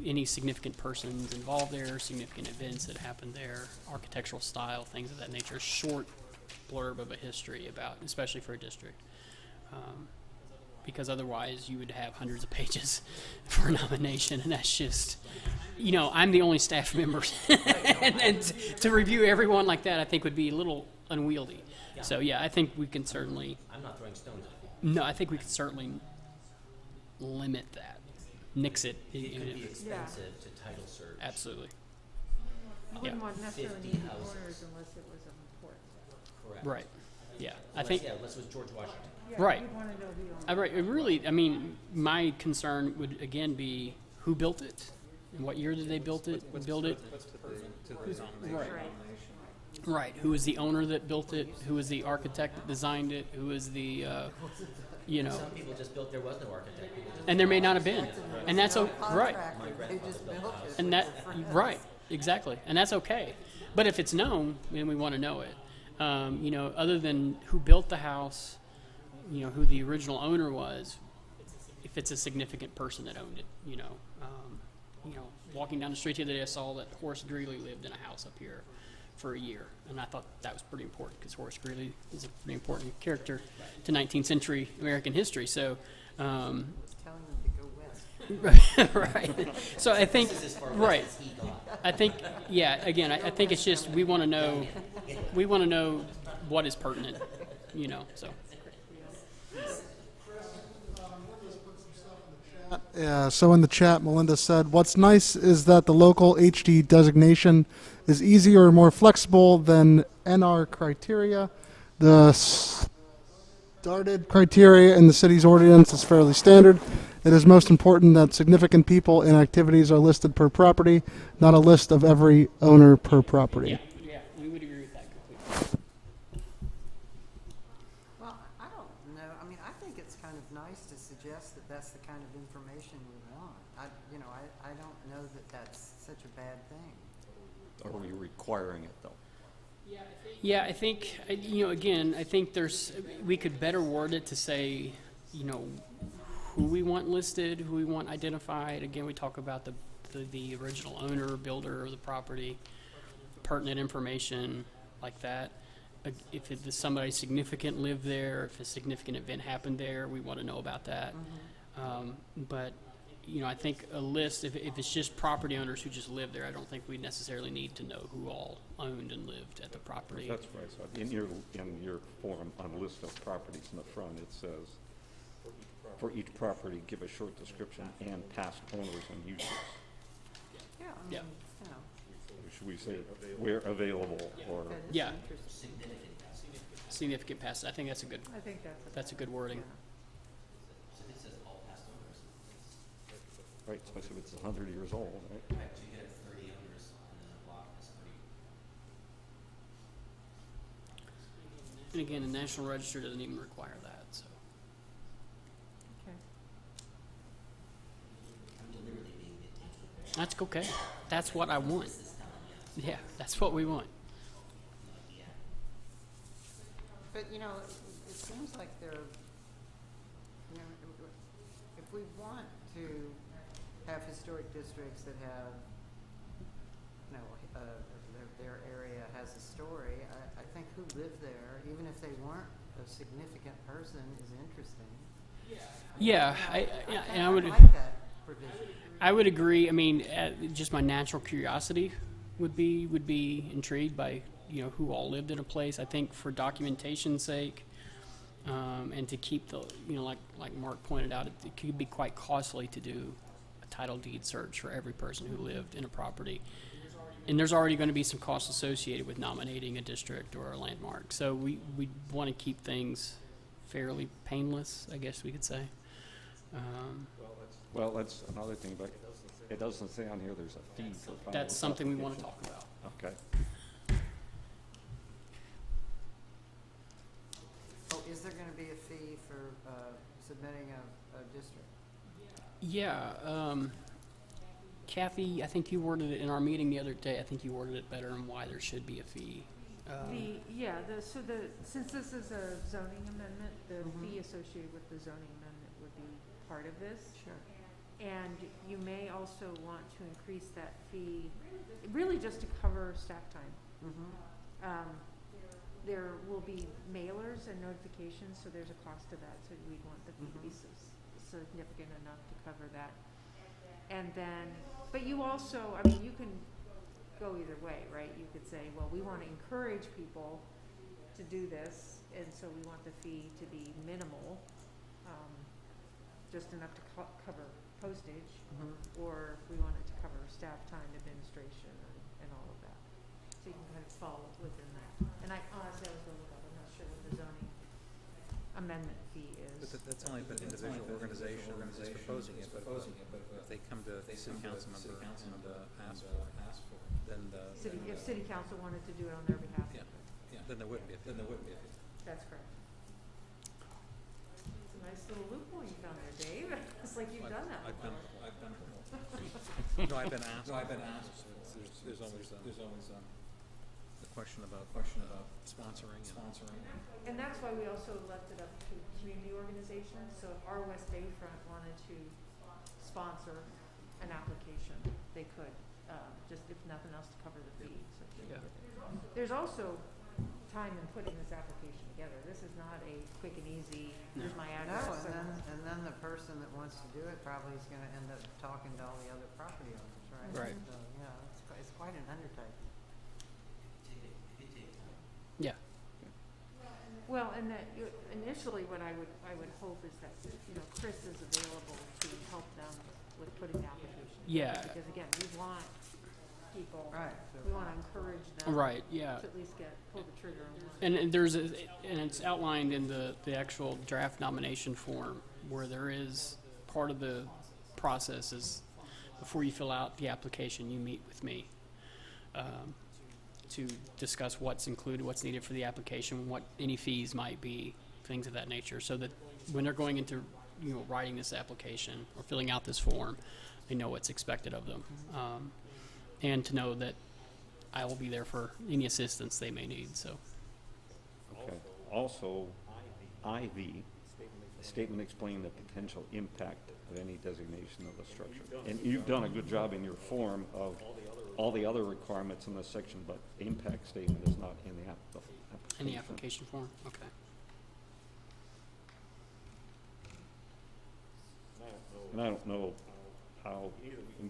Speaker 7: any significant persons involved there, significant events that happened there, architectural style, things of that nature. Short blurb of a history about, especially for a district. Because otherwise you would have hundreds of pages for a nomination, and that's just, you know, I'm the only staff member, and to review everyone like that, I think would be a little unwieldy. So yeah, I think we can certainly.
Speaker 2: I'm not throwing stones at you.
Speaker 7: No, I think we can certainly limit that, nix it.
Speaker 2: It
Speaker 7: even
Speaker 2: could
Speaker 7: if-
Speaker 2: be expensive to title search.
Speaker 7: Absolutely.
Speaker 5: You wouldn't
Speaker 7: Yeah.
Speaker 5: want necessarily
Speaker 2: 50
Speaker 5: need the
Speaker 2: houses.
Speaker 5: owners unless it was important.
Speaker 2: Correct.
Speaker 7: Right. Yeah, I think,
Speaker 2: Unless it was George Washington.
Speaker 5: Yeah,
Speaker 7: right.
Speaker 5: you wanna know who owns it.
Speaker 7: Right, it really, I mean, my concern would again be who built it, and what year did they build it?
Speaker 6: What's
Speaker 7: Build it,
Speaker 6: to the nomination.
Speaker 7: right.
Speaker 5: Right.
Speaker 7: Right. Who was the owner that built it? Who was the architect that designed it? Who was the, you know?
Speaker 2: Some people just built, there was no architect. People just
Speaker 7: And there may not have been, and that's
Speaker 4: No
Speaker 7: right.
Speaker 4: contractor, they just built it
Speaker 7: And
Speaker 4: with
Speaker 7: that,
Speaker 4: their friends.
Speaker 7: right, exactly, and that's okay. But if it's known, then we want to know it. You know, other than who built the house, you know, who the original owner was, if it's a significant person that owned it, you know, walking down the street the other day, I saw that Horace Greeley lived in a house up here for a year, and I thought that was pretty important because Horace Greeley is a pretty important character to 19th century American history. So.
Speaker 4: Telling them to go west.
Speaker 7: Right. So I think, right.
Speaker 2: he got.
Speaker 7: I think, yeah. Again, I think it's just we want to know what is pertinent, you know. So
Speaker 3: So in the chat, Melinda said, "What's nice is that the local HD designation is easier and more flexible than NR criteria. The started criteria in the city's ordinance is fairly standard. It is most important that significant people and activities are listed per property, not a list of every owner per property."
Speaker 7: yeah, we would agree with that completely.
Speaker 4: Well, I don't know, I mean, I think it's kind of nice to suggest that that's the kind of information we want. I don't know that that's such a bad thing.
Speaker 1: Are we requiring it, though?
Speaker 7: Yeah, I think you know. Again, I think we could better word it to say, you know, who we want listed, who we want identified. Again, we talk about the original owner, builder of the property, pertinent information like that. If somebody significant lived there, if a significant event happened there, we want to know about that. But you know, I think a list, if it's just property owners who just live there, I don't think we necessarily need to know who all owned and lived at the property.
Speaker 1: That's right. So in your form on list of properties in the front, it says, for each property, give a short description and past owners and users.
Speaker 4: Yeah, I
Speaker 7: Yeah.
Speaker 4: mean, you know,
Speaker 1: Should we say where available or?
Speaker 4: that is
Speaker 7: Yeah.
Speaker 4: interesting.
Speaker 7: Significant past. I think that's
Speaker 5: I think
Speaker 7: that's a good wording.
Speaker 2: So if it says all past owners,
Speaker 1: Right, especially if it's 100 years old, right?
Speaker 2: so you could have 30 owners in a block, that's 30.
Speaker 7: And again, the National Register doesn't even require that. So
Speaker 5: Okay.
Speaker 2: I'm deliberately being nitpicky.
Speaker 7: that's okay. That's what I want. Yeah, that's what we want.
Speaker 2: Yeah.
Speaker 4: But, you know, it seems like they're, you know, if we want to have historic districts that have, you know, their area has a story, I think who lived there, even if they weren't a significant person, is interesting.
Speaker 7: Yeah, and I would.
Speaker 4: like that provision.
Speaker 7: I would agree. I mean, just my natural curiosity would be intrigued by, you know, who all lived in a place. I think for documentation's sake, and to keep the, you know, like Mark pointed out, it could be quite costly to do a title deed search for every person who lived in a property. And there's already going to be some costs associated with nominating a district or a landmark. So we want to keep things fairly painless, I guess we could say.
Speaker 1: Well, that's another thing, but it doesn't say on here there's a fee for filing.
Speaker 7: That's something we want to
Speaker 1: application.
Speaker 7: talk about.
Speaker 1: Okay.
Speaker 4: Oh, is there gonna be a fee for, submitting a district?
Speaker 7: Yeah, Kathy, I think you worded it in our meeting the other day. I think you worded it better on why there should be a fee.
Speaker 5: Since this is a zoning amendment, the
Speaker 4: Mhm.
Speaker 5: fee associated with the zoning amendment would be part of this.
Speaker 4: Sure.
Speaker 5: And you may also want to increase that fee, really just to cover staff time.
Speaker 4: Mm-hmm.
Speaker 5: There will be mailers and notifications, so there's a cost to that, so we'd want the fee to be significant enough to cover that. And then, but you also, I mean, you can go either way, right? You could say, well, we want to encourage people to do this, and so we want the fee to be minimal, just enough to cover postage,
Speaker 4: Mm-hmm.
Speaker 5: or we want it to cover staff time, administration, and all of that. So you can kind of fall within that. And honestly, I was going to look up, I'm not sure what the zoning amendment fee
Speaker 6: But
Speaker 5: is.
Speaker 6: that's only if an individual organization is proposing it, but if they come to the city council member and ask for it, then
Speaker 5: If city council wanted to do it on their behalf.
Speaker 6: yeah, then there wouldn't be a fee.
Speaker 5: That's correct. It's a nice little loophole you found there, Dave. It's like you've done that
Speaker 6: I've
Speaker 5: before.
Speaker 6: done. No, I've been asked. There's always the question about sponsoring.
Speaker 5: And that's why we also left it up to community organizations. So if our West Bayfront wanted to sponsor an application, they could, just if nothing else to cover the fee. So
Speaker 7: Yeah.
Speaker 5: there's also time in putting this application together. This is not a quick and easy, here's my
Speaker 4: No,
Speaker 5: address.
Speaker 4: and then the person that wants to do it probably is gonna end up talking to all the other property owners, right?
Speaker 7: Right.
Speaker 4: So, it's quite an undertaking.
Speaker 7: Yeah.
Speaker 5: Well, and that, initially what I would hope is that, Chris is available to help them with putting the application together.
Speaker 7: Yeah.
Speaker 5: Because again, we want people,
Speaker 4: Right.
Speaker 5: we want to encourage them.
Speaker 7: Right, yeah.
Speaker 5: To at least pull the trigger on one.
Speaker 7: And it's outlined in the actual draft nomination form where there is part of the process is before you fill out the application, you meet with me to discuss what's included, what's needed for the application, what any fees might be, things of that nature, so that when they're going into writing this application or filling out this form, they know what's expected of them, and to know that I will be there for any assistance they may need. So.
Speaker 1: Okay. Also, IV, statement explaining the potential impact of any designation of the structure. And you've done a good job in your form of all the other requirements in this section, but the impact statement is not in the application.
Speaker 7: In the application form? Okay.
Speaker 1: And I don't know how,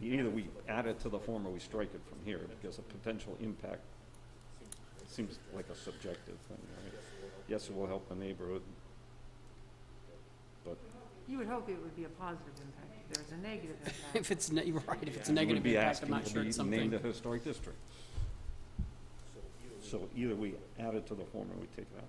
Speaker 1: either we add it to the form or we strike it from here, because a potential impact seems like a subjective thing, right? Yes, it will help the neighborhood, but
Speaker 5: You would hope it would be a positive impact. If there's a negative impact.
Speaker 7: If it's if it's a
Speaker 1: you
Speaker 7: negative
Speaker 1: would be
Speaker 7: impact, I'm
Speaker 1: asking
Speaker 7: not
Speaker 1: to
Speaker 7: sure
Speaker 1: be
Speaker 7: it's
Speaker 1: named
Speaker 7: something.
Speaker 1: a historic district. So either we add it to the form or we take it out.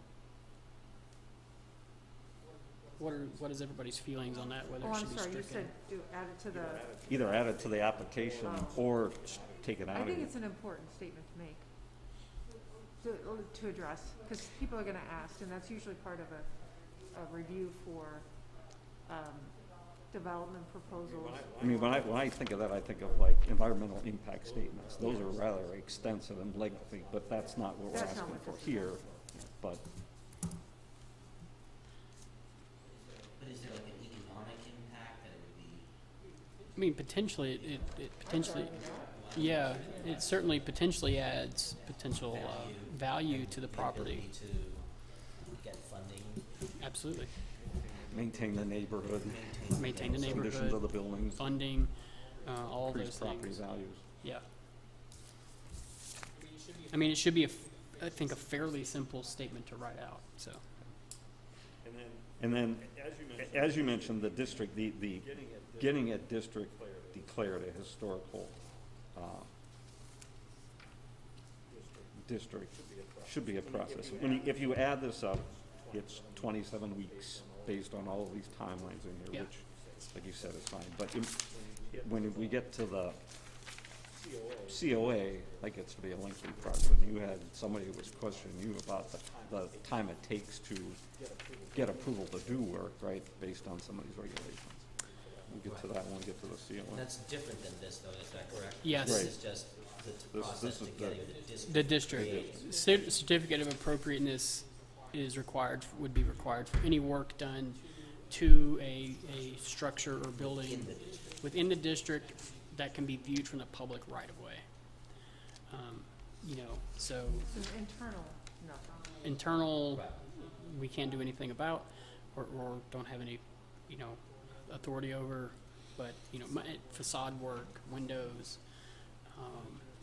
Speaker 7: What is everybody's feelings on that? Whether
Speaker 5: Oh,
Speaker 7: it
Speaker 5: I'm
Speaker 7: should be
Speaker 5: sorry, you
Speaker 7: stricken?
Speaker 5: said add it to the,
Speaker 1: Either add it to the application or take it out
Speaker 5: I
Speaker 1: of
Speaker 5: think
Speaker 1: it.
Speaker 5: it's an important statement to make, to address, because people are gonna ask, and that's usually part of a review for, development proposals.
Speaker 1: I mean, when I think of that, I think of like environmental impact statements. Those are rather extensive and lengthy, but that's not what we're
Speaker 5: That's not
Speaker 1: asking
Speaker 5: what
Speaker 1: for
Speaker 5: this is.
Speaker 1: here. But
Speaker 2: But is there like an economic impact that it would be?
Speaker 7: I mean, potentially, it potentially, yeah, it certainly potentially adds potential value to the property.
Speaker 2: Ability to get funding,
Speaker 7: Absolutely.
Speaker 1: maintain the neighborhood,
Speaker 7: Maintain the
Speaker 1: conditions of
Speaker 7: neighborhood,
Speaker 1: the buildings,
Speaker 7: funding, all of
Speaker 1: increase
Speaker 7: those
Speaker 1: property
Speaker 7: things.
Speaker 1: values.
Speaker 7: Yeah. I mean, it should be, I think, a fairly simple statement to write out, so.
Speaker 1: And then, as you mentioned, the district, the getting a district declared a historical district should be a process. If you add this up, it's 27 weeks based on all of these timelines in here,
Speaker 7: Yeah.
Speaker 1: which, like you said, is fine. But when we get to the COA, that gets to be a lengthy process. And you had somebody who was questioning you about the time it takes to get approval to do work, right, based on some of these regulations. We'll get to that when we get to the
Speaker 2: and
Speaker 1: COA.
Speaker 2: that's different than this though, is that correct?
Speaker 7: Yes.
Speaker 2: This
Speaker 7: Right.
Speaker 2: is just the
Speaker 1: This
Speaker 2: process
Speaker 1: is
Speaker 2: to
Speaker 1: the-
Speaker 2: getting the district.
Speaker 7: The district, certificate of appropriateness is required, would be required for any work done to a structure or building
Speaker 2: In the district.
Speaker 7: within the district that can be viewed from the public right of way. So
Speaker 5: It's an internal, no.
Speaker 7: internal,
Speaker 2: Right.
Speaker 7: we can't do anything about, or don't have any, authority over, but, facade work, windows,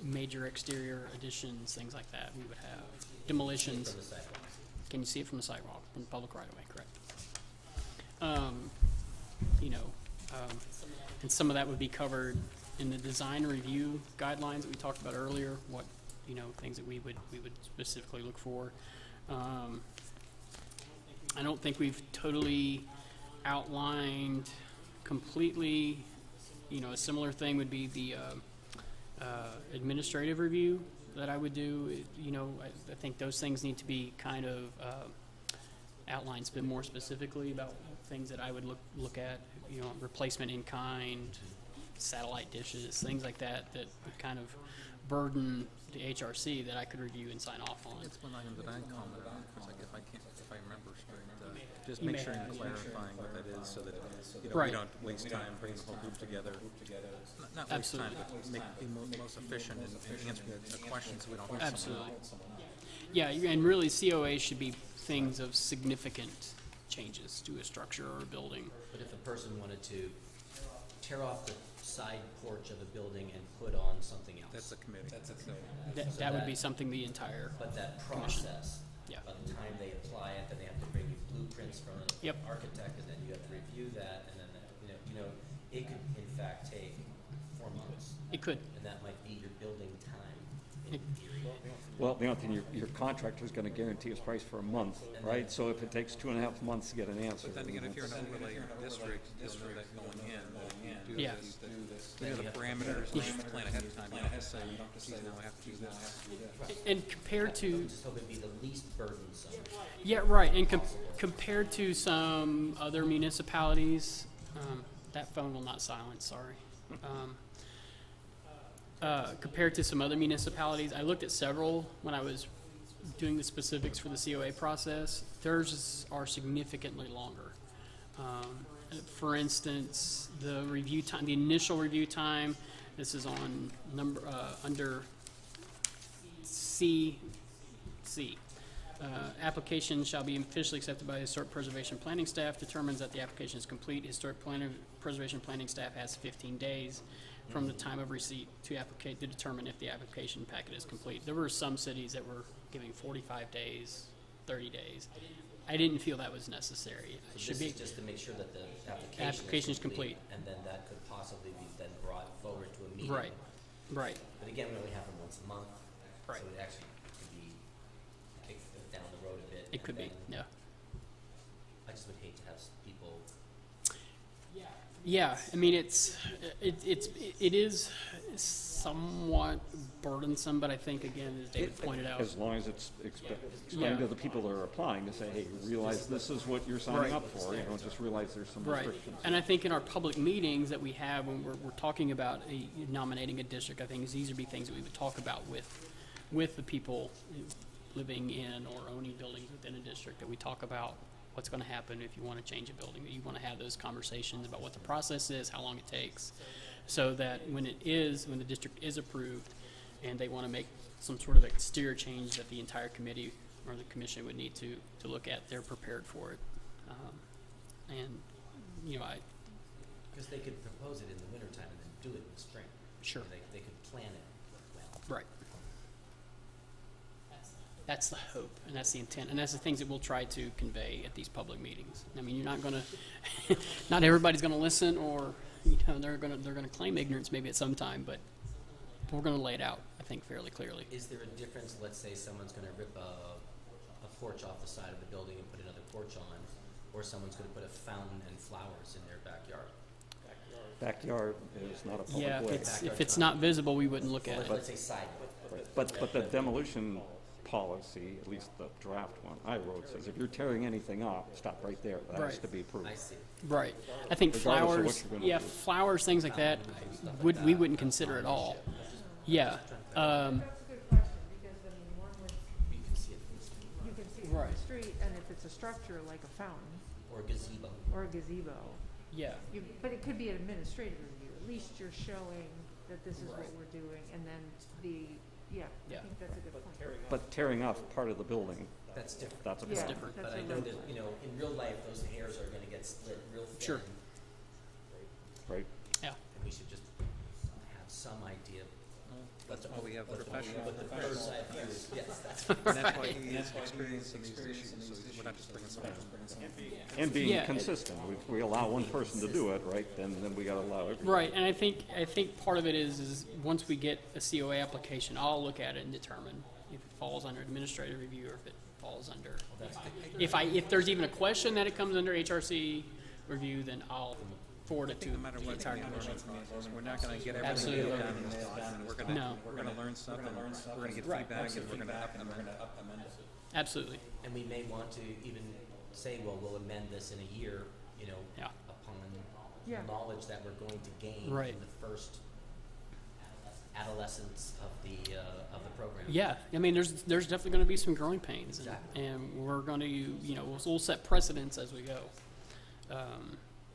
Speaker 7: major exterior additions, things like that, we would have. Demolitions.
Speaker 2: From the sidewalks.
Speaker 7: Can you see it from the sidewalk, from the public right of way, correct? And some of that would be covered in the design review guidelines that we talked about earlier, what, things that we would specifically look for. I don't think we've totally outlined completely, a similar thing would be the administrative review that I would do. I think those things need to be kind of outlined a bit more specifically about things that I would look at, replacement in kind, satellite dishes, things like that that would kind of burden the HRC that I could review and sign off on.
Speaker 6: It's one item that I commented on, if I remember straight, just
Speaker 7: You
Speaker 6: make
Speaker 7: may
Speaker 6: sure
Speaker 7: have.
Speaker 6: you're clarifying what that is, so that,
Speaker 7: Right.
Speaker 6: we don't waste time bringing the whole group together. Not waste time, but be most efficient in answering the questions we don't have.
Speaker 7: Absolutely. Yeah, and really COA should be things of significant changes to a structure or a building.
Speaker 2: But if a person wanted to tear off the side porch of a building and put on something else.
Speaker 6: That's a committee.
Speaker 7: That would be something the entire,
Speaker 2: But that
Speaker 7: Commission.
Speaker 2: process,
Speaker 7: Yeah.
Speaker 2: by the time they apply it, then they have to bring you blueprints from an
Speaker 7: Yep.
Speaker 2: architect, and then you have to review that, and then, it could in fact take 4 months,
Speaker 7: it could.
Speaker 2: and that might be your building time in theory.
Speaker 1: Well, the only thing, your contractor's gonna guarantee his price for a month, right? So if it takes 2.5 months to get an answer.
Speaker 6: But then again, if you're in an overlay district, you'll know that going in,
Speaker 7: Yeah.
Speaker 6: you know the parameters, you have to plan ahead of time, you don't have to say, geez, now I have to do this.
Speaker 7: And compared to,
Speaker 2: Just hope it'd be the least burdensome.
Speaker 7: yeah, right, and compared to some other municipalities, that phone will not silence, sorry. Compared to some other municipalities, I looked at several when I was doing the specifics for the COA process. Theirs are significantly longer. For instance, the review time, the initial review time, this is on under C. Application shall be officially accepted by the Historic Preservation Planning staff, determines that the application is complete. Preservation Planning staff has 15 days from the time of receipt to determine if the application packet is complete. There were some cities that were giving 45 days, 30 days. I didn't feel that was necessary. It
Speaker 2: So
Speaker 7: should
Speaker 2: this
Speaker 7: be,
Speaker 2: is just to make sure that the
Speaker 7: Application is complete.
Speaker 2: and then that could possibly be then brought forward to a meeting.
Speaker 7: right, right.
Speaker 2: But again, we only happen once a month.
Speaker 7: Right.
Speaker 2: So it actually could be kicked down the road a bit.
Speaker 7: It could
Speaker 2: and
Speaker 7: be,
Speaker 2: then
Speaker 7: yeah.
Speaker 2: I just would hate to have people,
Speaker 7: Yeah, I mean, it is somewhat burdensome, but I think, again, as David pointed out.
Speaker 1: As long as it's explained to the people that are applying to say, hey, realize this is what you're signing
Speaker 7: Right.
Speaker 1: up for, just realize there's some
Speaker 7: Right,
Speaker 1: restrictions.
Speaker 7: and I think in our public meetings that we have when we're talking about nominating a district, I think these would be things that we would talk about with the people living in or owning buildings within a district, that we talk about what's gonna happen if you wanna change a building, that you wanna have those conversations about what the process is, how long it takes, so that when the district is approved and they wanna make some sort of exterior change that the entire committee or the commission would need to look at, they're prepared for it.
Speaker 2: because they could propose it in the wintertime and then do it in the spring.
Speaker 7: Sure.
Speaker 2: They could plan it well.
Speaker 7: Right. That's the hope, and that's the intent, and that's the things that we'll try to convey at these public meetings. I mean, you're not gonna, not everybody's gonna listen, or, they're gonna claim ignorance maybe at some time, but we're gonna lay it out, I think, fairly clearly.
Speaker 2: Is there a difference, let's say someone's gonna rip a porch off the side of the building and put another porch on, or someone's gonna put a fountain and flowers in their backyard?
Speaker 1: Backyard is not a public
Speaker 7: Yeah,
Speaker 1: way.
Speaker 7: if it's not visible, we wouldn't look at
Speaker 2: Or
Speaker 7: it.
Speaker 2: let's say sidewalk.
Speaker 1: But the demolition policy, at least the draft one I wrote, says if you're tearing anything up, stop right there. That has
Speaker 7: Right.
Speaker 1: to be approved.
Speaker 2: I see.
Speaker 7: Right. I think
Speaker 1: Regardless of what
Speaker 7: flowers,
Speaker 1: you're gonna
Speaker 7: yeah,
Speaker 1: do.
Speaker 7: flowers, things like that, we wouldn't consider at all. Yeah.
Speaker 5: That's a good question, because, one would,
Speaker 2: You can see it from the street.
Speaker 5: you can see it from
Speaker 7: Right.
Speaker 5: the street, and if it's a structure like a fountain
Speaker 2: Or gazebo.
Speaker 5: or a gazebo,
Speaker 7: Yeah.
Speaker 5: but it could be an administrative review. At least you're showing that this is what
Speaker 7: Right.
Speaker 5: we're doing, and then I
Speaker 7: Yeah.
Speaker 5: think that's a good point.
Speaker 1: But tearing off part of the building,
Speaker 2: That's different.
Speaker 1: that's a
Speaker 5: Yeah,
Speaker 1: problem.
Speaker 7: different.
Speaker 5: that's
Speaker 2: But I
Speaker 5: a
Speaker 2: know
Speaker 5: good
Speaker 2: that, in real life, those hairs are gonna get split real thin.
Speaker 7: Sure.
Speaker 1: Right?
Speaker 7: Yeah.
Speaker 2: And we should just have some idea.
Speaker 6: That's why we have
Speaker 2: What
Speaker 6: professionals.
Speaker 2: the bird's eye view is, yes, that's.
Speaker 6: And that's why he has experience in these issues, so we're not just bringing someone.
Speaker 1: And being
Speaker 7: Yeah.
Speaker 1: consistent. If we allow one person to do it, right, then we gotta allow everybody.
Speaker 7: Right, and I think part of it is once we get a COA application, I'll look at it and determine if it falls under administrative review or if it falls under. If there's even a question that it comes under HRC review, then I'll forward it to
Speaker 6: No matter
Speaker 7: the
Speaker 6: what the
Speaker 7: entire
Speaker 6: learning
Speaker 7: commission.
Speaker 6: is, we're not gonna get everything
Speaker 7: Absolutely.
Speaker 6: done in this document. We're gonna learn something, we're gonna get
Speaker 7: Right.
Speaker 6: feedback, and we're gonna up and amend it.
Speaker 7: Absolutely.
Speaker 2: And we may want to even say, well, we'll amend this in a year, you know,
Speaker 7: Yeah.
Speaker 2: upon
Speaker 5: Yeah.
Speaker 2: knowledge that we're going to gain
Speaker 7: Right.
Speaker 2: in the first adolescence of the program.
Speaker 7: Yeah, I mean, there's definitely going to be some growing pains,
Speaker 2: Exactly.
Speaker 7: and we're going to, we'll set precedents as we go.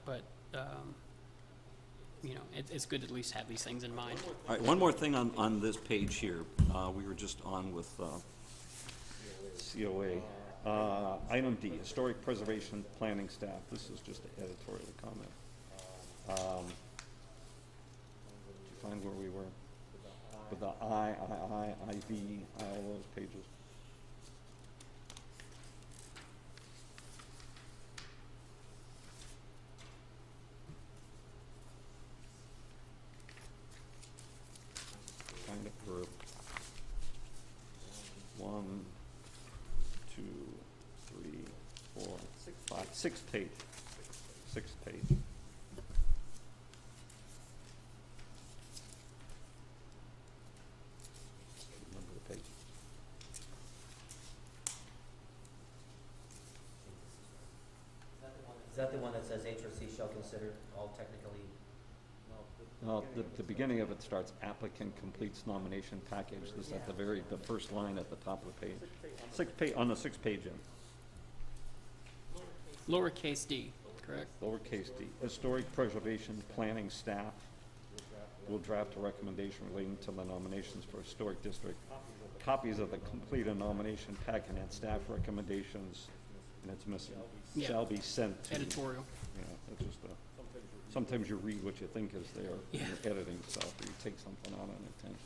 Speaker 7: But it's good to at least have these things in mind.
Speaker 1: All right, one more thing on this page here. We were just on with COA. Item D, Historic Preservation Planning Staff. This is just an editorial comment. Did you find where we were? With the IV, all those pages. Kind of group. 1, 2, 3, 4, 5, 6 page. 6 page. Remember the page.
Speaker 2: Is that the one that says HRC shall consider all technically?
Speaker 1: No, the beginning of it starts applicant completes nomination package. This is at the first line at the top of the page. On the 6th page in.
Speaker 7: Lowercase d, correct?
Speaker 1: Lowercase d. Historic Preservation Planning Staff will draft a recommendation relating to the nominations for Historic District. Copies of the completed nomination packet and staff recommendations, and it's missing,
Speaker 7: Yeah.
Speaker 1: shall be sent to.
Speaker 7: Editorial.
Speaker 1: Yeah, it's just sometimes you read what you think is there in
Speaker 7: Yeah.
Speaker 1: your editing stuff, or you take something out unintentionally.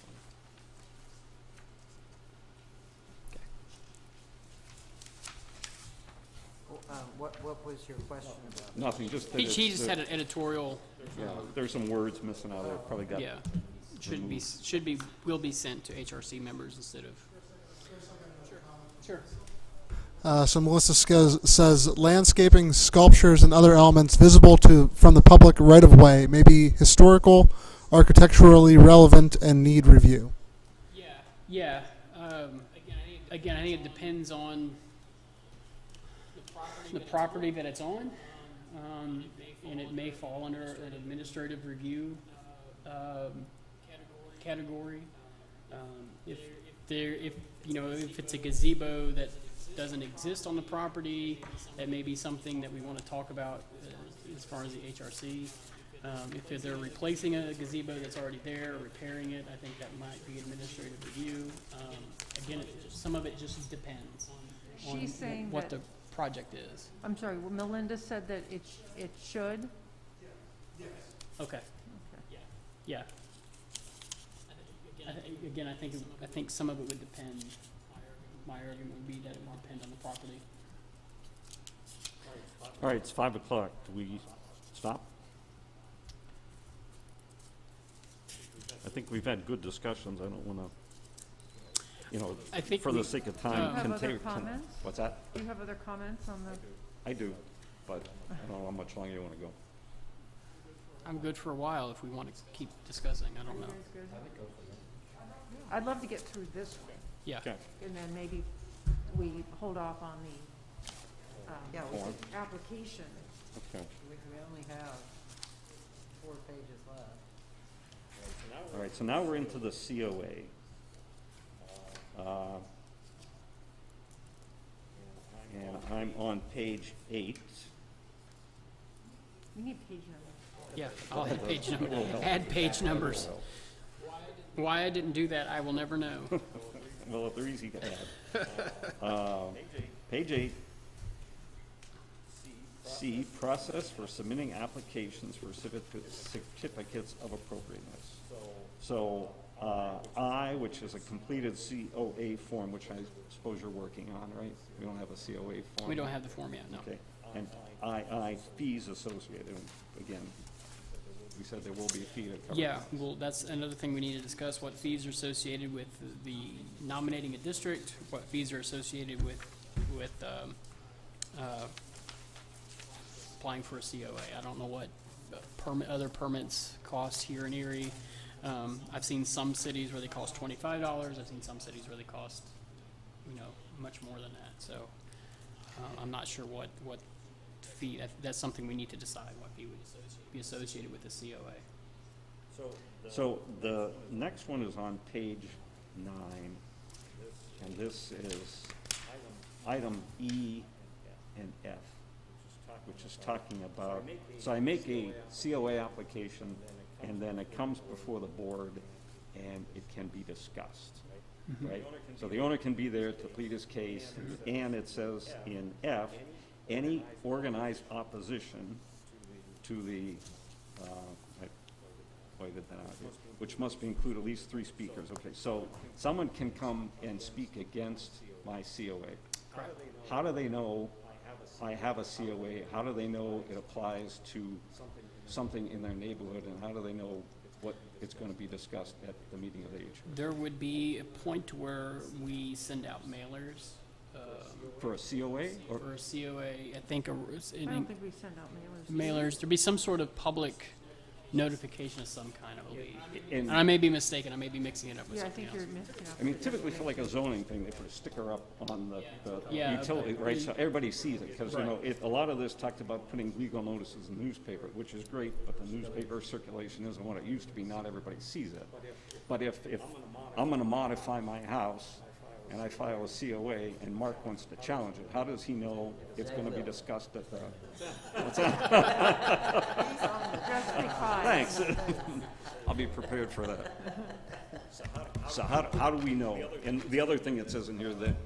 Speaker 4: What was your question about?
Speaker 1: Nothing, just that
Speaker 7: He
Speaker 1: it's,
Speaker 7: just had an editorial.
Speaker 1: yeah, there's some words missing out there, probably got.
Speaker 7: Yeah, will be sent to HRC members instead of. Sure.
Speaker 3: So Melissa says landscaping, sculptures, and other elements visible from the public right-of-way may be historical, architecturally relevant, and need review.
Speaker 7: Yeah. Again, I think it depends on the property that it's on, and it may fall under an administrative review category. If it's a gazebo that doesn't exist on the property, that may be something that we want to talk about as far as the HRC. If they're replacing a gazebo that's already there or repairing it, I think that might be administrative review. Again, some of it just depends on
Speaker 5: She's saying
Speaker 7: what
Speaker 5: that-
Speaker 7: the project is.
Speaker 5: I'm sorry, well, Melinda said that it should.
Speaker 7: Okay. Yeah. I think some of it would depend. My argument would be that it would depend on the property.
Speaker 1: All right, it's 5 o'clock. Do we stop? I think we've had good discussions. I don't want to,
Speaker 7: I think
Speaker 1: for the sake of time,
Speaker 5: Do you have other
Speaker 1: continue.
Speaker 5: comments?
Speaker 1: What's that?
Speaker 5: Do you have other comments on the?
Speaker 1: I do, but I don't know how much longer you want to go.
Speaker 7: I'm good for a while if we want to keep discussing. I don't know.
Speaker 5: You guys good? I'd love to get through this one,
Speaker 7: Yeah.
Speaker 1: Okay.
Speaker 5: and then maybe we hold off on the
Speaker 4: Yeah,
Speaker 1: Form.
Speaker 5: application.
Speaker 1: Okay.
Speaker 4: we only have 4 pages left.
Speaker 1: All right, so now we're into the COA. And I'm on page 8.
Speaker 5: We need page numbers.
Speaker 7: Yeah. I'll add page numbers. Add page numbers. Why I didn't do that, I will never know.
Speaker 1: Well, if they're easy to add. Page 8. C, process for submitting applications for certificates of appropriateness. So, I, which is a completed COA form, which I suppose you're working on, right? We don't have a COA form.
Speaker 7: We don't have the form yet, no.
Speaker 1: Okay, and II, fees associated, again, we said there will be a fee to cover.
Speaker 7: Yeah,
Speaker 1: this.
Speaker 7: well, that's another thing we need to discuss, what fees are associated with the nominating a district, what fees are associated with with applying for a COA. I don't know what other permits cost here in Erie. I've seen some cities where they cost $25. I've seen some cities where they cost, much more than that. So I'm not sure what fee. That's something we need to decide. What fee would be associated with the COA.
Speaker 1: So the next one is on page 9, and this is item E and F, which is talking about, so I make a COA application, and then it comes before the board, and it can be discussed, right? So the owner can be there to plead his case, and it says in F, any organized opposition to the, which must include at least 3 speakers. Okay, so someone can come and speak against my COA. How do they know I have a COA? How do they know it applies to something in their neighborhood, and how do they know what it's going to be discussed at the meeting of the HOA?
Speaker 7: There would be a point where we send out mailers.
Speaker 1: For a COA? Or
Speaker 7: For a COA, I think
Speaker 5: I don't think we send out mailers.
Speaker 7: mailers, there'd be some sort of public notification of some kind, I believe.
Speaker 1: and
Speaker 7: And I may be mistaken, I may be mixing it up with
Speaker 5: Yeah, I
Speaker 7: something
Speaker 5: think
Speaker 7: else.
Speaker 5: you're mixing up.
Speaker 1: I mean, typically for like a zoning thing, they put a sticker up on the
Speaker 7: Yeah,
Speaker 1: utility,
Speaker 7: but-
Speaker 1: right? So everybody sees it, because,
Speaker 7: Right.
Speaker 1: a lot of this talked about putting legal notices in the newspaper, which is great, but the newspaper circulation isn't what it used to be. Not everybody sees it. But if I'm gonna modify my house, and I file a COA, and Mark wants to challenge it, how does he know it's gonna be discussed at the, what's that?
Speaker 5: Just because.
Speaker 1: Thanks. I'll be prepared for that. So how do we know? And the other thing it says in here that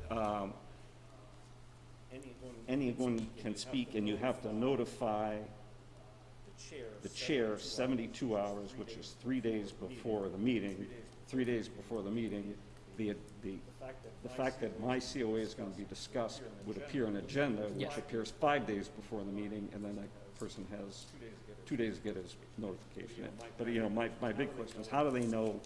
Speaker 1: anyone can speak, and you have to notify the chair 72 hours, which is 3 days before the meeting. 3 days before the meeting, the fact that my COA is going to be discussed would appear on agenda, which
Speaker 7: Yes.
Speaker 1: appears 5 days before the meeting, and then that person has 2 days to get his notification in. But, my big question is, how do they know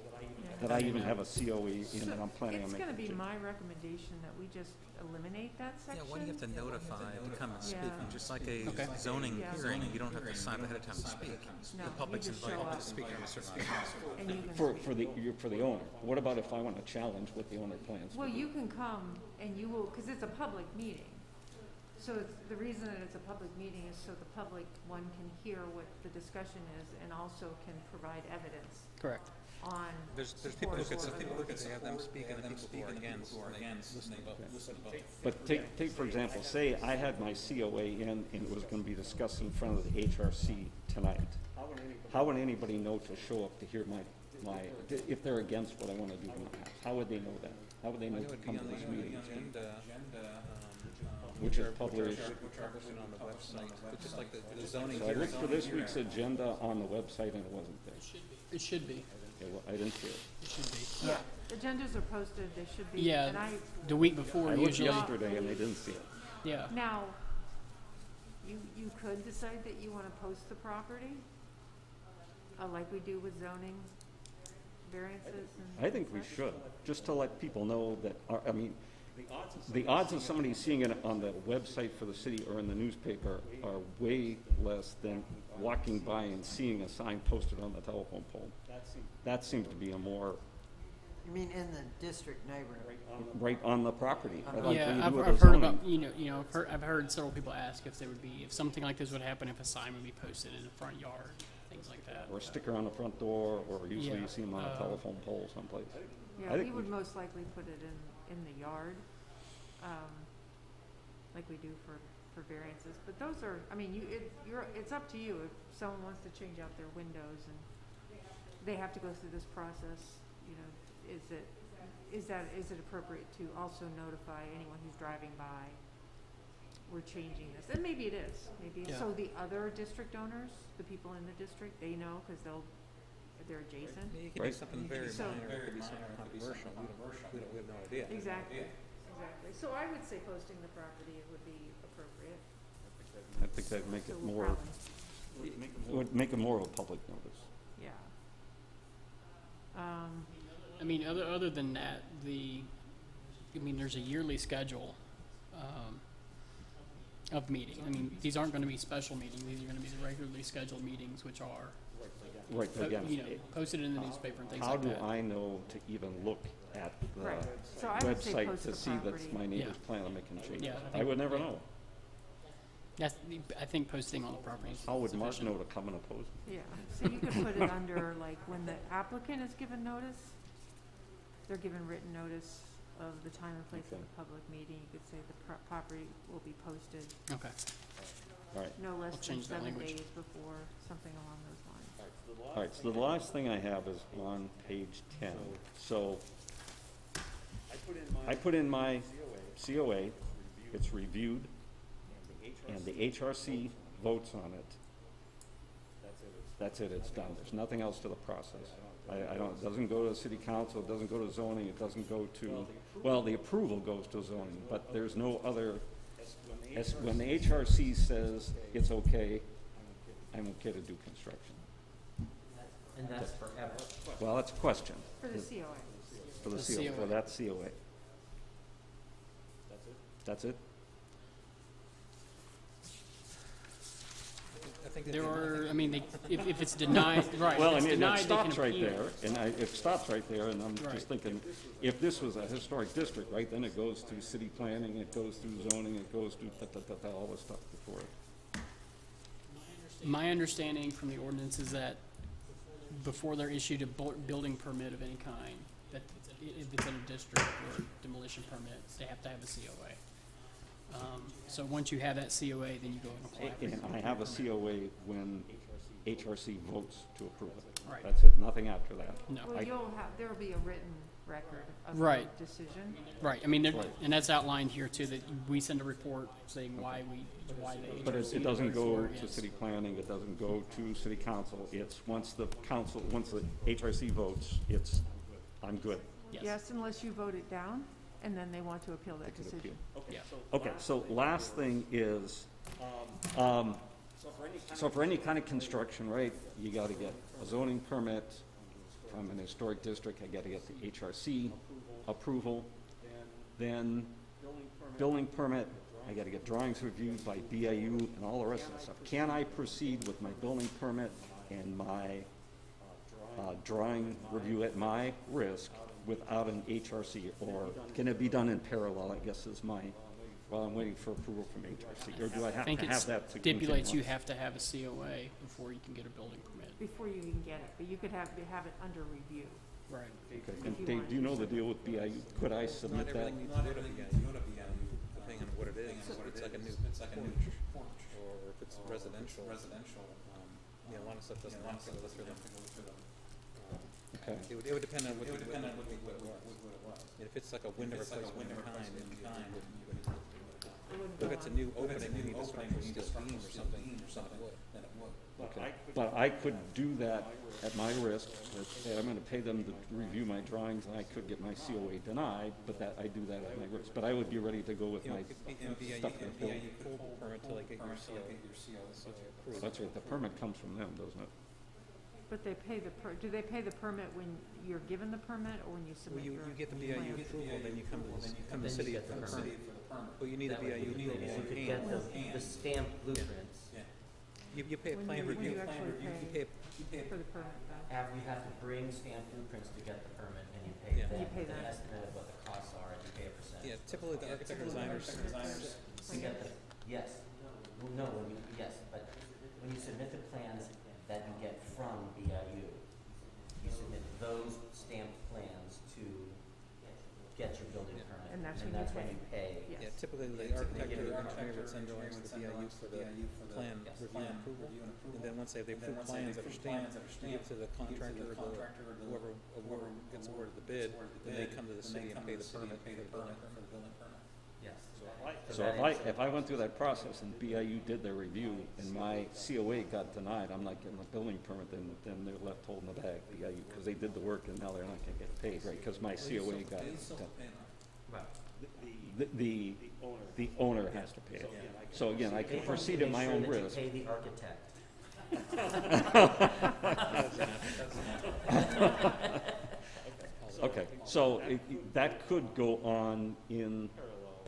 Speaker 1: that I even have a COE and that I'm planning on
Speaker 5: It's
Speaker 1: making
Speaker 5: gonna
Speaker 1: a
Speaker 5: be
Speaker 1: change?
Speaker 5: my recommendation that we just eliminate that
Speaker 6: Yeah,
Speaker 5: section.
Speaker 6: why do you have to notify to come and speak?
Speaker 5: Yeah.
Speaker 6: Just like a
Speaker 7: Okay.
Speaker 6: zoning
Speaker 5: Yeah.
Speaker 6: hearing, you don't have to sign ahead of time to speak.
Speaker 5: No,
Speaker 6: The public's
Speaker 5: you just show
Speaker 6: invited
Speaker 5: up.
Speaker 6: to speak at a certain time.
Speaker 5: And you can
Speaker 1: For
Speaker 5: speak.
Speaker 1: for the owner. What about if I want to challenge what the owner plans to
Speaker 5: Well,
Speaker 1: do?
Speaker 5: you can come and you will, because it's a public meeting. So the reason that it's a public meeting is so the public, one, can hear what the discussion is and also can provide evidence
Speaker 7: Correct.
Speaker 5: on
Speaker 6: There's people who could,
Speaker 5: support or-
Speaker 6: have them speak and then people who are against, and they listen to both.
Speaker 1: But take for example, say I had my COA in and it was going to be discussed in front of the HRC tonight. How would anybody know to show up to hear if they're against what I want to do to my house? How would they know that? How would they know
Speaker 6: It
Speaker 1: to
Speaker 6: would be
Speaker 1: come
Speaker 6: on
Speaker 1: to
Speaker 6: the
Speaker 1: this meeting?
Speaker 6: agenda,
Speaker 1: Which is published.
Speaker 6: which are posted on the website. It's just like the zoning
Speaker 1: So I
Speaker 6: hearing.
Speaker 1: looked for this week's agenda on the website and it wasn't there.
Speaker 7: It should be.
Speaker 1: Okay, well, I didn't see it.
Speaker 7: It should be.
Speaker 5: Yeah, agendas are posted, they should be.
Speaker 7: Yeah,
Speaker 5: And
Speaker 7: the week before
Speaker 1: I looked
Speaker 7: usually.
Speaker 1: yesterday and I didn't see it.
Speaker 7: Yeah.
Speaker 5: now, you could decide that you want to post the property, like we do with zoning variances and.
Speaker 1: I think we
Speaker 5: such.
Speaker 1: should, just to let people know that, the odds of somebody seeing it on the website for the city or in the newspaper are way less than walking by and seeing a sign posted on the telephone pole. That seems to be a more,
Speaker 4: You mean in the district neighborhood?
Speaker 1: right on the property. Like when
Speaker 7: Yeah,
Speaker 1: you
Speaker 7: I've
Speaker 1: do with
Speaker 7: heard
Speaker 1: the zoning.
Speaker 7: about, I've heard several people ask if there would be, if something like this would happen, if a sign would be posted in the front yard, things like that.
Speaker 1: Or a sticker on the front door, or usually
Speaker 7: Yeah,
Speaker 1: you see them on a telephone pole someplace.
Speaker 5: Yeah,
Speaker 1: I
Speaker 5: we
Speaker 1: think
Speaker 5: would most likely put it in the yard, like we do for variances. But those are, I mean, it's up to you. If someone wants to change out their windows and they have to go through this process, is it appropriate to also notify anyone who's driving by, we're changing this? And maybe it is,
Speaker 7: Yeah.
Speaker 5: so the other district owners, the people in the district, they know, because they're adjacent.
Speaker 6: Yeah, you could do
Speaker 1: Right.
Speaker 6: something very
Speaker 5: So-
Speaker 6: minor, it could be something controversial, we have no idea.
Speaker 5: Exactly. So I would say posting the property would be appropriate.
Speaker 1: I think that'd make
Speaker 5: So
Speaker 1: it
Speaker 5: we'll
Speaker 1: more,
Speaker 5: probably-
Speaker 1: it would make it more of a public notice.
Speaker 5: Yeah.
Speaker 7: I mean, other than that, there's a yearly schedule of meeting. I mean, these aren't going to be special meetings. These are going to be the regularly scheduled meetings, which are,
Speaker 1: Right, but again,
Speaker 7: posted in the newspaper and things
Speaker 1: how
Speaker 7: like
Speaker 1: do
Speaker 7: that.
Speaker 1: I know to even look at the
Speaker 5: Right. So I would say
Speaker 1: website
Speaker 5: post
Speaker 1: to
Speaker 5: the
Speaker 1: see that's
Speaker 5: property.
Speaker 1: my neighbor's
Speaker 7: Yeah.
Speaker 1: plan on making changes?
Speaker 7: Yeah, I
Speaker 1: I
Speaker 7: think-
Speaker 1: would never
Speaker 7: yeah.
Speaker 1: know.
Speaker 7: That's, I think posting on the property is
Speaker 1: How would Mark
Speaker 7: sufficient.
Speaker 1: know to come and oppose?
Speaker 5: Yeah, so you could put it under, like, when the applicant is given notice, they're given written notice of the time and place of
Speaker 1: Okay.
Speaker 5: the public meeting, you could say the property will be posted
Speaker 7: Okay.
Speaker 1: All right,
Speaker 5: no less
Speaker 7: I'll
Speaker 5: than
Speaker 7: change that
Speaker 5: 7
Speaker 7: language.
Speaker 5: days before, something along those lines.
Speaker 1: all right, so the last thing I have is on page 10. So I put in my COA, it's reviewed, and the HRC votes on it. That's it, it's done. There's nothing else to the process. I don't, it doesn't go to city council, it doesn't go to zoning, it doesn't go to, well, the approval goes to zoning, but there's no other, when the HRC says it's okay, I'm okay to do construction.
Speaker 2: And that's forever.
Speaker 1: Well, that's a question
Speaker 5: For the COA.
Speaker 1: for the
Speaker 7: The
Speaker 1: COA, for
Speaker 7: COA.
Speaker 1: that COA. That's it?
Speaker 6: I think that
Speaker 7: There
Speaker 6: the-
Speaker 7: are, I mean, they, if it's denied, right,
Speaker 1: Well,
Speaker 7: if
Speaker 1: I
Speaker 7: it's
Speaker 1: mean,
Speaker 7: denied,
Speaker 1: it
Speaker 7: they can
Speaker 1: stops right
Speaker 7: appeal.
Speaker 1: there, and it stops right there, and I'm
Speaker 7: Right.
Speaker 1: just thinking, if this was a historic district, right, then it goes through city planning, it goes through zoning, it goes through all this stuff before it.
Speaker 7: My understanding from the ordinance is that before they're issued a building permit of any kind, that if it's in a district or demolition permits, they have to have a COA. So once you have that COA, then you go and apply for it.
Speaker 1: And I have a COA when HRC votes to approve it.
Speaker 7: Right.
Speaker 1: That's it, nothing after that.
Speaker 7: No,
Speaker 5: Well, you'll have, there'll be a written record of the
Speaker 7: Right.
Speaker 5: decision.
Speaker 7: right, I mean,
Speaker 1: Right.
Speaker 7: and that's outlined here too, that we send a report saying why the
Speaker 1: But
Speaker 7: HRC
Speaker 1: it doesn't
Speaker 7: voted
Speaker 1: go
Speaker 7: for or
Speaker 1: to
Speaker 7: against.
Speaker 1: city planning, it doesn't go to city council, it's once the HRC votes, I'm good.
Speaker 5: Yes, unless you vote it down, and then they want to appeal that
Speaker 1: Could
Speaker 5: decision.
Speaker 1: appeal.
Speaker 7: Yeah.
Speaker 1: Okay, so last thing is, so for any kind of construction, right, you gotta get a zoning permit from an historic district, I gotta get the HRC approval, then building permit, I gotta get drawings reviewed by BIU and all the rest of the stuff. Can I proceed with my building permit and my drawing review at my risk without an HRC, or can it be done in parallel, I guess is my, while I'm waiting for approval from HRC, or do I
Speaker 7: I
Speaker 1: have
Speaker 7: think
Speaker 1: to
Speaker 7: it
Speaker 1: have that to
Speaker 7: stipulates you
Speaker 1: continue?
Speaker 7: have to have a COA before you can get a building permit.
Speaker 5: Before you can get it, but you could have it under review.
Speaker 7: Right.
Speaker 1: Okay,
Speaker 5: if
Speaker 1: and
Speaker 5: you
Speaker 1: Dave,
Speaker 5: want
Speaker 1: do you know the deal with BIU? Could I submit that?
Speaker 6: Everything needs to go to BIU, depending on what it is. If it's like a new porch, or if it's residential, a lot of stuff doesn't have to go through them.
Speaker 1: Okay,
Speaker 6: It would depend on what it was. If it's like a window replacement in kind,
Speaker 5: It wouldn't
Speaker 6: if
Speaker 5: go
Speaker 6: it's a
Speaker 5: on.
Speaker 6: new opening, you need to start with steel beam or something, then it would.
Speaker 1: okay. But I could do that at my risk, I'm gonna pay them to review my drawings, and I could get my COA denied, but that, I do that at my risk. But I would be ready to go with
Speaker 6: You know,
Speaker 1: my
Speaker 6: and
Speaker 1: stuff in the building.
Speaker 6: BIU pulled the permit till they get your CO, so it's approved.
Speaker 1: That's right, the permit comes from them, doesn't it?
Speaker 5: But they pay do they pay the permit when you're given the permit, or when you
Speaker 6: Well,
Speaker 5: submit
Speaker 6: you
Speaker 5: your
Speaker 6: get the BIU
Speaker 5: plans?
Speaker 6: approval, then you come to the
Speaker 2: Then you
Speaker 6: city
Speaker 2: get
Speaker 6: for
Speaker 2: the
Speaker 6: the
Speaker 2: permit.
Speaker 6: permit. Well, you need a
Speaker 2: That way
Speaker 6: BIU
Speaker 2: you
Speaker 6: approval
Speaker 2: could
Speaker 6: in
Speaker 2: get
Speaker 6: hand.
Speaker 2: the stamped blueprints.
Speaker 6: You pay a
Speaker 5: When
Speaker 6: plan
Speaker 5: you- when
Speaker 6: review.
Speaker 5: you actually
Speaker 6: You
Speaker 5: pay
Speaker 6: pay,
Speaker 5: For the permit, though.
Speaker 2: You have to bring stamped blueprints to get the permit, and you pay
Speaker 6: Yeah.
Speaker 2: them
Speaker 5: You pay
Speaker 2: an
Speaker 5: them.
Speaker 2: estimate of what the costs are, and you pay a percentage.
Speaker 6: yeah, typically the architect or designers,
Speaker 2: To get the, yes, well, no, yes, but when you submit the plans that you get from BIU, you submit those stamped plans to get your building permit.
Speaker 5: And that's when you pay.
Speaker 2: pay.
Speaker 6: yeah,
Speaker 5: Yes.
Speaker 6: typically the architect or the engineer would send drawings to the BIU for the plan review and approval. And then once they have the approved plans that are stamped, you give to the contractor or whoever gets awarded the bid, then they come to the city and pay the permit for the building permit.
Speaker 2: Yes.
Speaker 1: So if I went through that process and BIU did their review and my COA got denied, I'm not getting a building permit, then they're left holding the bag, BIU, because they did the work and now they're not gonna get paid, right? Because my COA got,
Speaker 2: Right.
Speaker 1: the owner has to pay it. So again, I can proceed at my own risk.
Speaker 2: Pay the architect.
Speaker 1: Okay, so that could go on in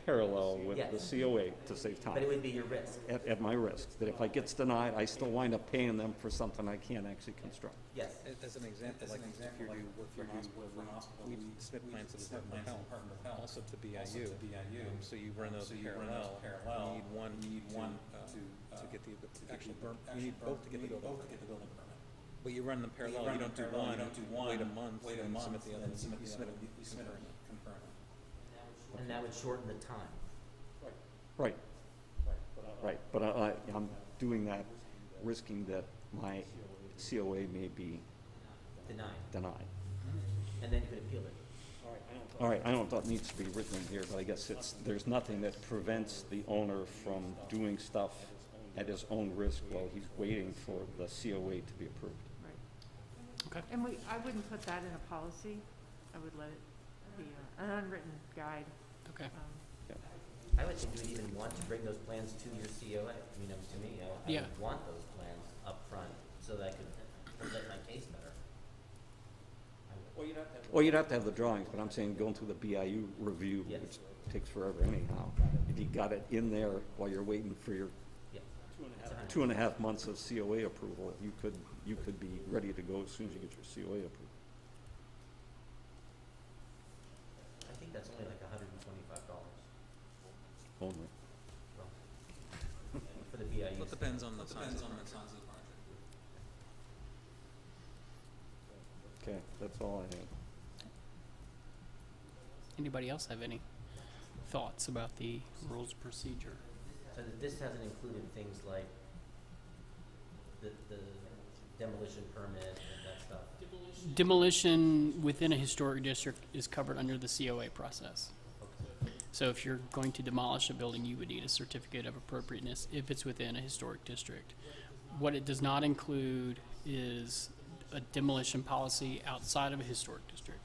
Speaker 1: parallel with
Speaker 2: Yes.
Speaker 1: the COA to save time.
Speaker 2: But it would be your risk.
Speaker 1: At my risk, that if I gets denied, I still wind up paying them for something I can't actually construct.
Speaker 2: Yes.
Speaker 6: As an example, like if you do work for a hospital, we submit plans to the Department of Health, also to BIU. So you run those parallel. You need one to get the actual you need both to get the building permit. But you run them parallel. You don't do one. Wait a month. And submit the other. You submit concurrently.
Speaker 2: And that would shorten the time.
Speaker 1: Right. Right, but I'm doing that, risking that my COA may be denied.
Speaker 2: And then you could appeal it.
Speaker 1: All right, I don't know if that needs to be written in here, but I guess there's nothing that prevents the owner from doing stuff at his own risk while he's waiting for the COA to be approved.
Speaker 5: Right.
Speaker 7: Okay.
Speaker 5: And I wouldn't put that in a policy. I would let it be an unwritten guide.
Speaker 7: Okay.
Speaker 2: I would think you would even want to bring those plans to your COA. I mean, to me, I
Speaker 7: Yeah.
Speaker 2: would want those plans up front so that I could present my case better.
Speaker 1: Well, you'd have to have the drawings, but I'm saying going through the BIU review,
Speaker 2: Yes.
Speaker 1: which takes forever anyhow. If you got it in there while you're waiting for your
Speaker 2: Yeah.
Speaker 1: 2.5 months of COA approval, you could be ready to go as soon as you get your COA approved.
Speaker 2: I think that's only like $125
Speaker 1: Only.
Speaker 2: for the BIU.
Speaker 6: Well, it depends on the size of the project.
Speaker 1: Okay, that's all I have.
Speaker 7: Anybody else have any thoughts about the rules of procedure?
Speaker 2: So that this hasn't included things like the demolition permit and that stuff.
Speaker 7: Demolition within a historic district is covered under the COA process.
Speaker 2: Okay.
Speaker 7: So if you're going to demolish a building, you would need a certificate of appropriateness if it's within a historic district. What it does not include is a demolition policy outside of a historic district,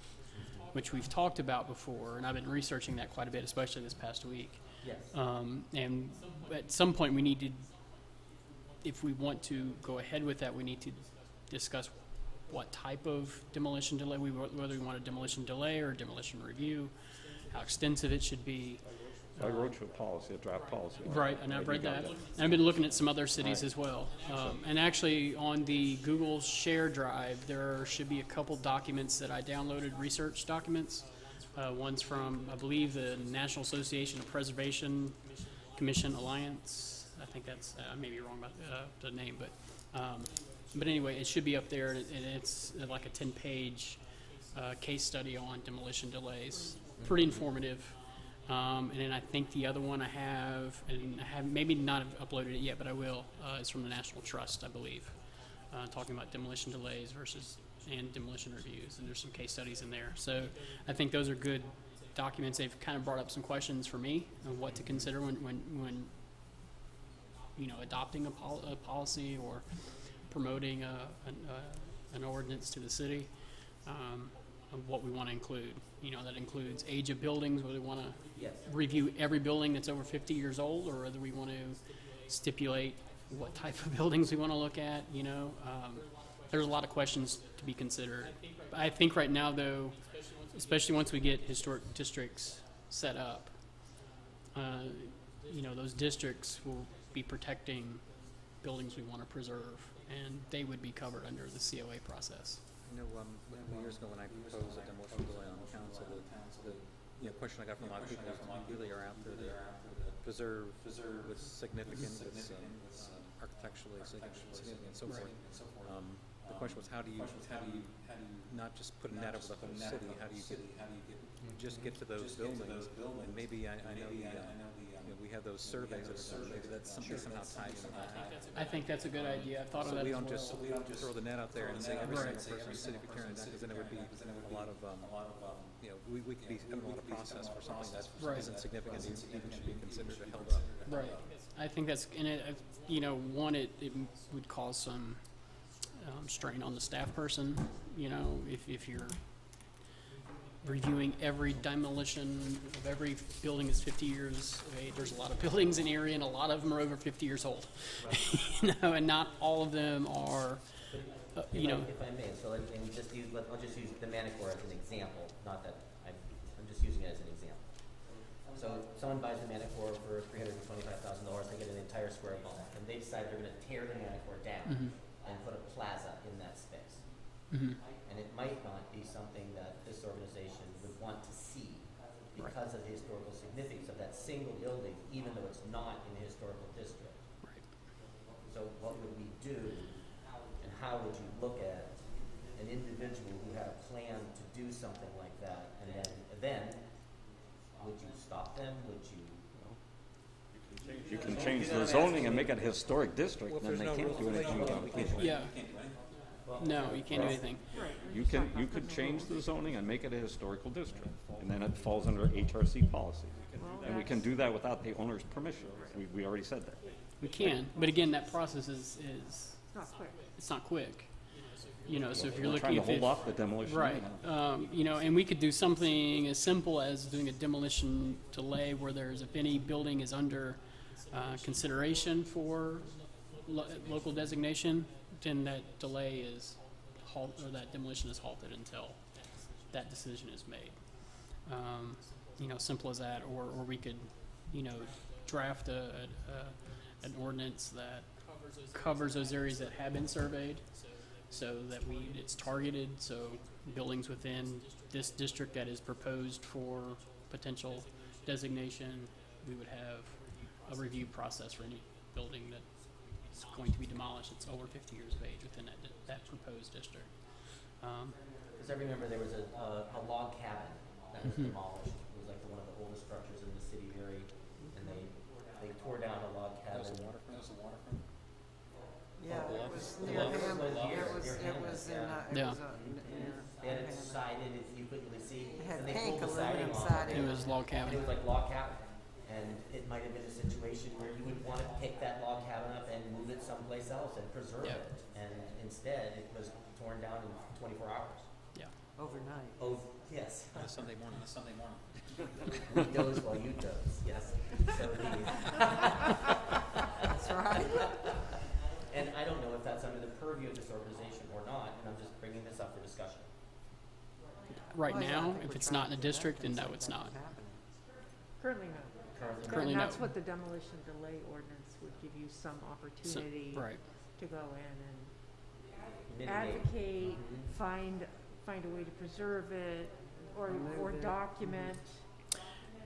Speaker 7: which we've talked about before, and I've been researching that quite a bit, especially this past week.
Speaker 2: Yes.
Speaker 7: And at some point we need to, if we want to go ahead with that, we need to discuss what type of demolition delay, whether we want a demolition delay or a demolition review, how extensive it should be.
Speaker 1: I wrote you a policy, a draft policy.
Speaker 7: Right, and I've
Speaker 1: You
Speaker 7: read
Speaker 1: got
Speaker 7: that. And I've been looking at some other cities as well. And actually, on the Google Share Drive, there should be a couple documents that I downloaded, research documents. One's from, I believe, the National Association of Preservation Commission Alliance. I think that's, I may be wrong about the name, but anyway, it should be up there, and it's like a 10-page case study on demolition delays. Pretty informative. And then I think the other one I have, and I have maybe not have uploaded it yet, but I will, is from the National Trust, I believe, talking about demolition delays and demolition reviews, and there's some case studies in there. So I think those are good documents. They've kind of brought up some questions for me on what to consider when adopting a policy or promoting an ordinance to the city. Of what we want to include. That includes age of buildings, whether we want to
Speaker 2: Yes.
Speaker 7: review every building that's over 50 years old, or whether we want to stipulate what type of buildings we want to look at. There's a lot of questions to be considered. I think right now, though, especially once we get historic districts set up, those districts will be protecting buildings we want to preserve, and they would be covered under the COA process.
Speaker 6: A couple years ago when I proposed a demolition delay on the council, the question I got from a lot of people is, you really are out there to preserve what's significant, what's architecturally significant, and so forth. The question was, how do you not just put a net over the whole city? How do you get to those buildings? And maybe I know we have those surveys that are done. Maybe that's something somehow tied into that.
Speaker 7: I think that's a good idea. I've thought of
Speaker 6: So
Speaker 7: that
Speaker 6: we
Speaker 7: as
Speaker 6: don't just
Speaker 7: well.
Speaker 6: throw the net out there and say every single person in the city could turn it down, because then it would be a lot of, we could be having a lot of process for something that
Speaker 7: Right.
Speaker 6: isn't significant, even should be considered or held up.
Speaker 7: Right. I think that's, and it would cause some strain on the staff person, if you're reviewing every demolition of every building that's 50 years of age. There's a lot of buildings in the area, and a lot of them are over 50 years old. And not all of them are,
Speaker 2: If I may, so I'll just use the Manicor as an example, not that I'm just using it as an example. So someone buys a Manticore for $325,000, they get an entire square mile, and they decide they're gonna tear the Manticore down and put a plaza in that space. And it might not be something that this organization would want to see because of the historical significance of that single building, even though it's not in the historical district.
Speaker 7: Right.
Speaker 2: So what would we do, and how would you look at an individual who had a plan to do something like that, and then would you stop them? Would you?
Speaker 1: You can change the zoning and make it a historic district,
Speaker 6: Well, if
Speaker 1: then they
Speaker 6: there's no
Speaker 1: can't do
Speaker 6: rules,
Speaker 1: anything about
Speaker 6: we
Speaker 1: it.
Speaker 6: can't do
Speaker 7: Yeah.
Speaker 6: anything.
Speaker 7: No, you can't do anything.
Speaker 1: You could change the zoning and make it a historical district, and then it falls under HRC policy. And we can do that without the owner's permission. We already said that.
Speaker 7: We can, but again, that process is
Speaker 5: It's not quick.
Speaker 7: it's not quick. You know, so if you're
Speaker 1: We're
Speaker 7: looking
Speaker 1: trying to
Speaker 7: at
Speaker 1: hold off the demolition.
Speaker 7: right, you know, and we could do something as simple as doing a demolition delay where there's, if any building is under consideration for local designation, then that delay is or that demolition is halted until that decision is made. You know, simple as that, or we could, you know, draft an ordinance that covers those areas that have been surveyed, so that it's targeted, so buildings within this district that is proposed for potential designation, we would have a review process for any building that's going to be demolished that's over 50 years of age within that proposed district.
Speaker 2: Because I remember there was a log cabin that was demolished. It was like one of the oldest structures in the city of Erie, and they tore down a log
Speaker 6: That
Speaker 2: cabin.
Speaker 6: was the waterfront. That was the waterfront.
Speaker 4: Yeah,
Speaker 6: Oh,
Speaker 4: it was
Speaker 2: the
Speaker 4: near
Speaker 2: love-
Speaker 4: Ham,
Speaker 2: the love-
Speaker 4: it was,
Speaker 2: near
Speaker 4: it
Speaker 2: Hammond,
Speaker 4: was in,
Speaker 2: yeah.
Speaker 4: it
Speaker 7: Yeah.
Speaker 4: was, near
Speaker 2: They had it
Speaker 4: Hammond.
Speaker 2: sided, you couldn't really see.
Speaker 4: It had
Speaker 2: and they
Speaker 4: pink
Speaker 2: pulled the siding
Speaker 4: aluminum
Speaker 2: off.
Speaker 4: siding.
Speaker 7: It was log
Speaker 2: And it
Speaker 7: cabin.
Speaker 2: was like log cabin. And it might have been a situation where you would want to pick that log cabin up and move it someplace else and preserve
Speaker 7: Yeah.
Speaker 2: it. And instead, it was torn down in 24 hours.
Speaker 7: Yeah.
Speaker 4: Overnight.
Speaker 2: Oh, yes.
Speaker 6: On a Sunday morning.
Speaker 2: We doze while you doze, yes. So
Speaker 4: That's right.
Speaker 2: and I don't know if that's under the purview of this organization or not, and I'm just bringing this up for discussion.
Speaker 7: Right
Speaker 4: Well, yeah, I
Speaker 7: now,
Speaker 4: think
Speaker 7: if
Speaker 4: we're
Speaker 7: it's
Speaker 4: trying
Speaker 7: not in a
Speaker 4: to prevent
Speaker 7: district, then
Speaker 4: things
Speaker 7: no,
Speaker 4: like
Speaker 7: it's
Speaker 4: that
Speaker 7: not.
Speaker 4: from happening.
Speaker 5: Currently, no.
Speaker 7: Currently,
Speaker 5: And
Speaker 7: no.
Speaker 5: that's what the demolition delay ordinance would give you some opportunity
Speaker 7: Right.
Speaker 5: to go in and
Speaker 2: Mitigate.
Speaker 5: advocate, find a way to preserve it, or
Speaker 4: Remove it.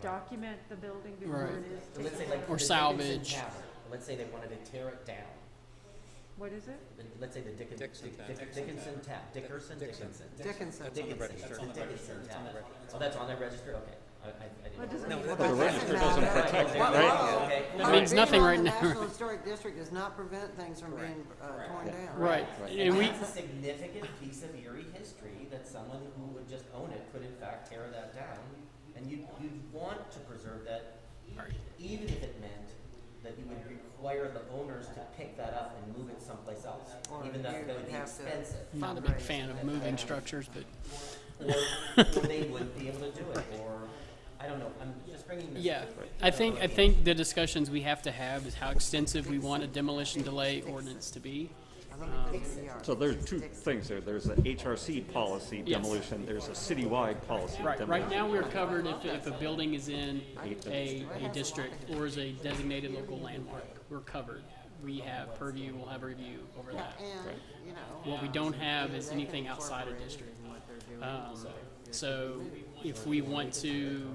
Speaker 5: document the building before
Speaker 7: Right.
Speaker 5: it is
Speaker 2: So let's say
Speaker 5: taken.
Speaker 2: like
Speaker 7: Or
Speaker 2: the
Speaker 7: salvage.
Speaker 2: Dickinson Tavern. Let's say they wanted to tear it down.
Speaker 5: What is it?
Speaker 2: Let's say the Dickinson
Speaker 6: Dixon Tavern.
Speaker 2: Dickinson Tavern.
Speaker 6: Dixon.
Speaker 2: Dickinson.
Speaker 4: Dickinson.
Speaker 6: That's on the register.
Speaker 2: That's the Dickinson
Speaker 6: It's on the
Speaker 2: Tavern.
Speaker 6: register.
Speaker 2: Oh, that's on their register? Okay. I
Speaker 5: Well, it
Speaker 2: didn't
Speaker 5: doesn't
Speaker 6: No,
Speaker 5: mean.
Speaker 6: but
Speaker 1: the register doesn't
Speaker 2: Right,
Speaker 1: protect it,
Speaker 2: okay,
Speaker 1: right?
Speaker 2: okay.
Speaker 7: That means nothing right
Speaker 4: Being
Speaker 7: now.
Speaker 4: on the National Historic District does not prevent things from being torn down.
Speaker 7: Right.
Speaker 1: Right.
Speaker 7: And we,
Speaker 2: That's a significant piece of Erie history that someone who would just own it could in fact tear that down. And you'd want to preserve that, even if it meant that you would require the owners to pick that up and move it someplace else,
Speaker 4: Or
Speaker 2: even though
Speaker 4: you
Speaker 2: it's gonna
Speaker 4: would
Speaker 2: be
Speaker 4: have to-
Speaker 2: expensive.
Speaker 7: I'm not a big fan of moving structures, but
Speaker 2: Or they wouldn't be able to do it, or, I don't know, I'm just bringing this.
Speaker 7: yeah, I think the discussions we have to have is how extensive we want a demolition delay ordinance to be.
Speaker 1: So there's two things there. There's a HRC policy
Speaker 7: Yes.
Speaker 1: demolition, there's a citywide policy
Speaker 7: Right
Speaker 1: demolition.
Speaker 7: now, we're covered if a building is in a district or is a designated local landmark, we're covered. We have purview, we'll have review over that.
Speaker 4: And, you know.
Speaker 7: What we don't have is anything outside a district. So if we want to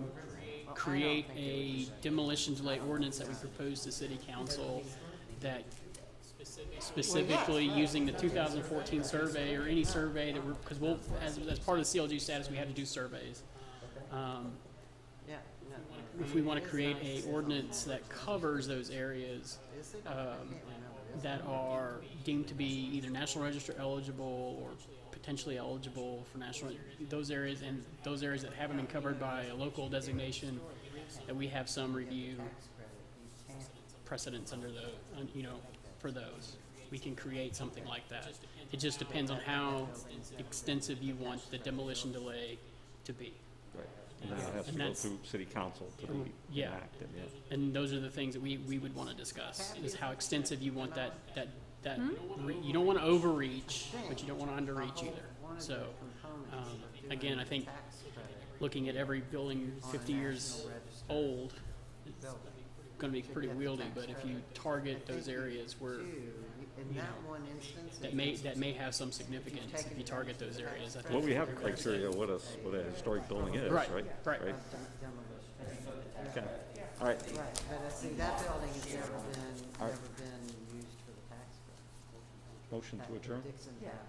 Speaker 7: create a demolition delay ordinance that we propose to city council that specifically using the 2014 survey or any survey that we're, because we'll, as part of the CLG status, we have to do surveys.
Speaker 4: Yeah, no.
Speaker 7: If we want to create a ordinance that covers those areas that are deemed to be either National Register eligible or potentially eligible for national, those areas and those areas that haven't been covered by a local designation, that we have some review precedents under for those. We can create something like that. It just depends on how extensive you want the demolition delay to be.
Speaker 1: Right. And then it has to
Speaker 7: And
Speaker 1: go
Speaker 7: that's-
Speaker 1: through city council to be
Speaker 7: Yeah.
Speaker 1: enacted, yeah.
Speaker 7: And those are the things that we would want to discuss, is how extensive you want that you don't want to overreach, but you don't want to underreach either. So, again, I think looking at every building 50 years old, it's going to be pretty wieldy. But if you target those areas where
Speaker 4: In that one instance.
Speaker 7: that may have some significance, if you target those areas, I think.
Speaker 1: Well, we have criteria what a historic building is,
Speaker 7: Right,
Speaker 1: right?
Speaker 7: right.
Speaker 1: Okay, all right.
Speaker 4: Right, but see, that building has never
Speaker 1: All right.
Speaker 4: been used for the tax bill.
Speaker 1: Motion to adjourn?
Speaker 4: Dixon
Speaker 5: Yeah.
Speaker 4: Tower.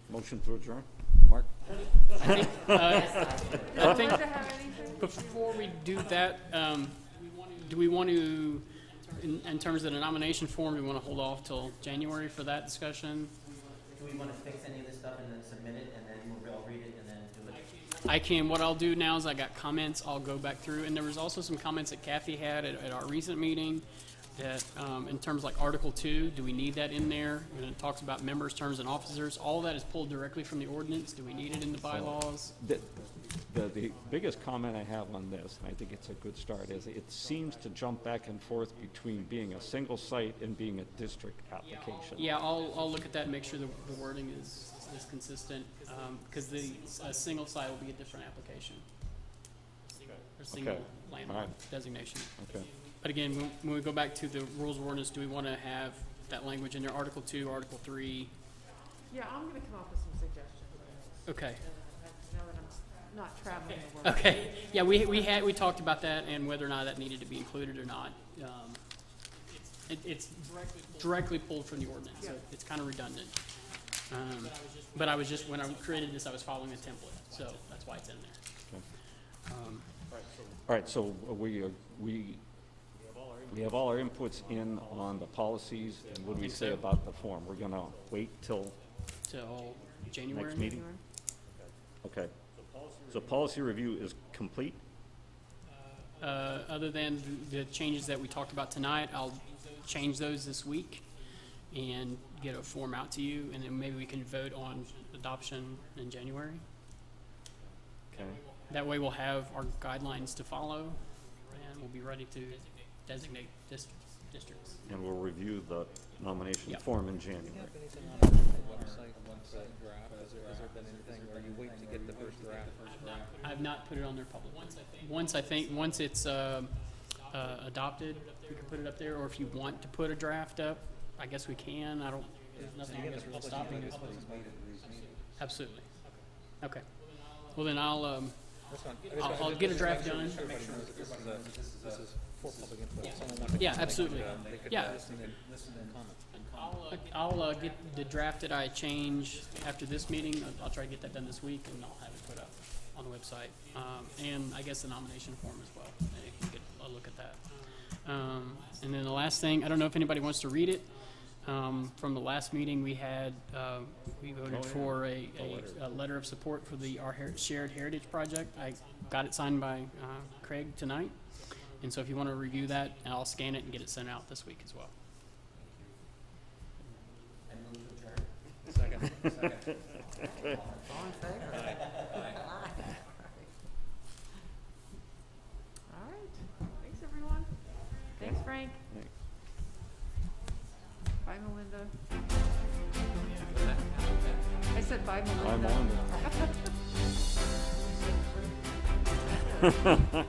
Speaker 1: Motion to adjourn? Mark?
Speaker 7: I think, I think
Speaker 5: Linda have anything?
Speaker 7: before we do that, do we want to, in terms of the nomination form, we want to hold off till January for that discussion?
Speaker 2: Do we wanna fix any of this stuff and then submit it, and then we'll read it and then do it?
Speaker 7: I can, what I'll do now is I got comments, I'll go back through, and there was also some comments that Kathy had at our recent meeting that, in terms like Article 2, do we need that in there? And it talks about members, terms, and officers. All that is pulled directly from the ordinance. Do we need it in the bylaws?
Speaker 1: The biggest comment I have on this, and I think it's a good start, is it seems to jump back and forth between being a single site and being a district application.
Speaker 7: Yeah, I'll look at that and make sure the wording is consistent, because a single site will be a different application. Or single
Speaker 1: Okay.
Speaker 7: land
Speaker 1: All right.
Speaker 7: designation.
Speaker 1: Okay.
Speaker 7: But again, when we go back to the rules of ordinance, do we want to have that language in there, Article 2, Article 3?
Speaker 5: Yeah, I'm gonna come up with some suggestions on this.
Speaker 7: Okay.
Speaker 5: Now that I'm not traveling the world.
Speaker 7: Okay, yeah, we talked about that and whether or not that needed to be included or not. It's directly pulled from the ordinance, so it's kind of redundant. But I was just, when I created this, I was following a template, so that's why it's in there.
Speaker 1: All right, so we have all our inputs in on the policies, and what do we
Speaker 7: Think
Speaker 1: say
Speaker 7: so.
Speaker 1: about the form? We're gonna wait till
Speaker 7: Till January?
Speaker 1: next meeting? Okay. So policy review is complete?
Speaker 7: Other than the changes that we talked about tonight, I'll change those this week and get a form out to you, and then maybe we can vote on adoption in January.
Speaker 1: Okay.
Speaker 7: That way we'll have our guidelines to follow, and we'll be ready to designate districts.
Speaker 1: And we'll review the nomination
Speaker 7: Yep.
Speaker 1: form in January.
Speaker 6: Do you have anything on the website once a draft? Has there been anything, or you wait to get the first draft?
Speaker 7: I've not put it on there publicly. Once it's adopted, we can put it up there, or if you want to put a draft up, I guess we can. There's nothing I guess really stopping us. Absolutely. Okay. Well, then
Speaker 6: That's fine.
Speaker 7: I'll get a draft done.
Speaker 6: Everybody knows that this is for public input. If someone wants to
Speaker 7: Yeah,
Speaker 6: comment,
Speaker 7: absolutely.
Speaker 6: they could
Speaker 7: Yeah.
Speaker 6: listen and comment.
Speaker 7: I'll get the draft that I change after this meeting. I'll try to get that done this week, and I'll have it put up on the website. And I guess the nomination form as well. And you can get a look at that. And then the last thing, I don't know if anybody wants to read it. From the last meeting we had, we voted for a letter of support for our shared heritage project. I got it signed by Craig tonight. And so if you want to review that, I'll scan it and get it sent out this week as well.
Speaker 2: And move to adjourn?
Speaker 6: Second.
Speaker 4: All in favor? Aye.
Speaker 5: All right, thanks, everyone. Thanks, Frank.
Speaker 1: Thanks.
Speaker 5: Bye, Melinda. I said bye,
Speaker 1: I'm
Speaker 5: Melinda.
Speaker 1: on.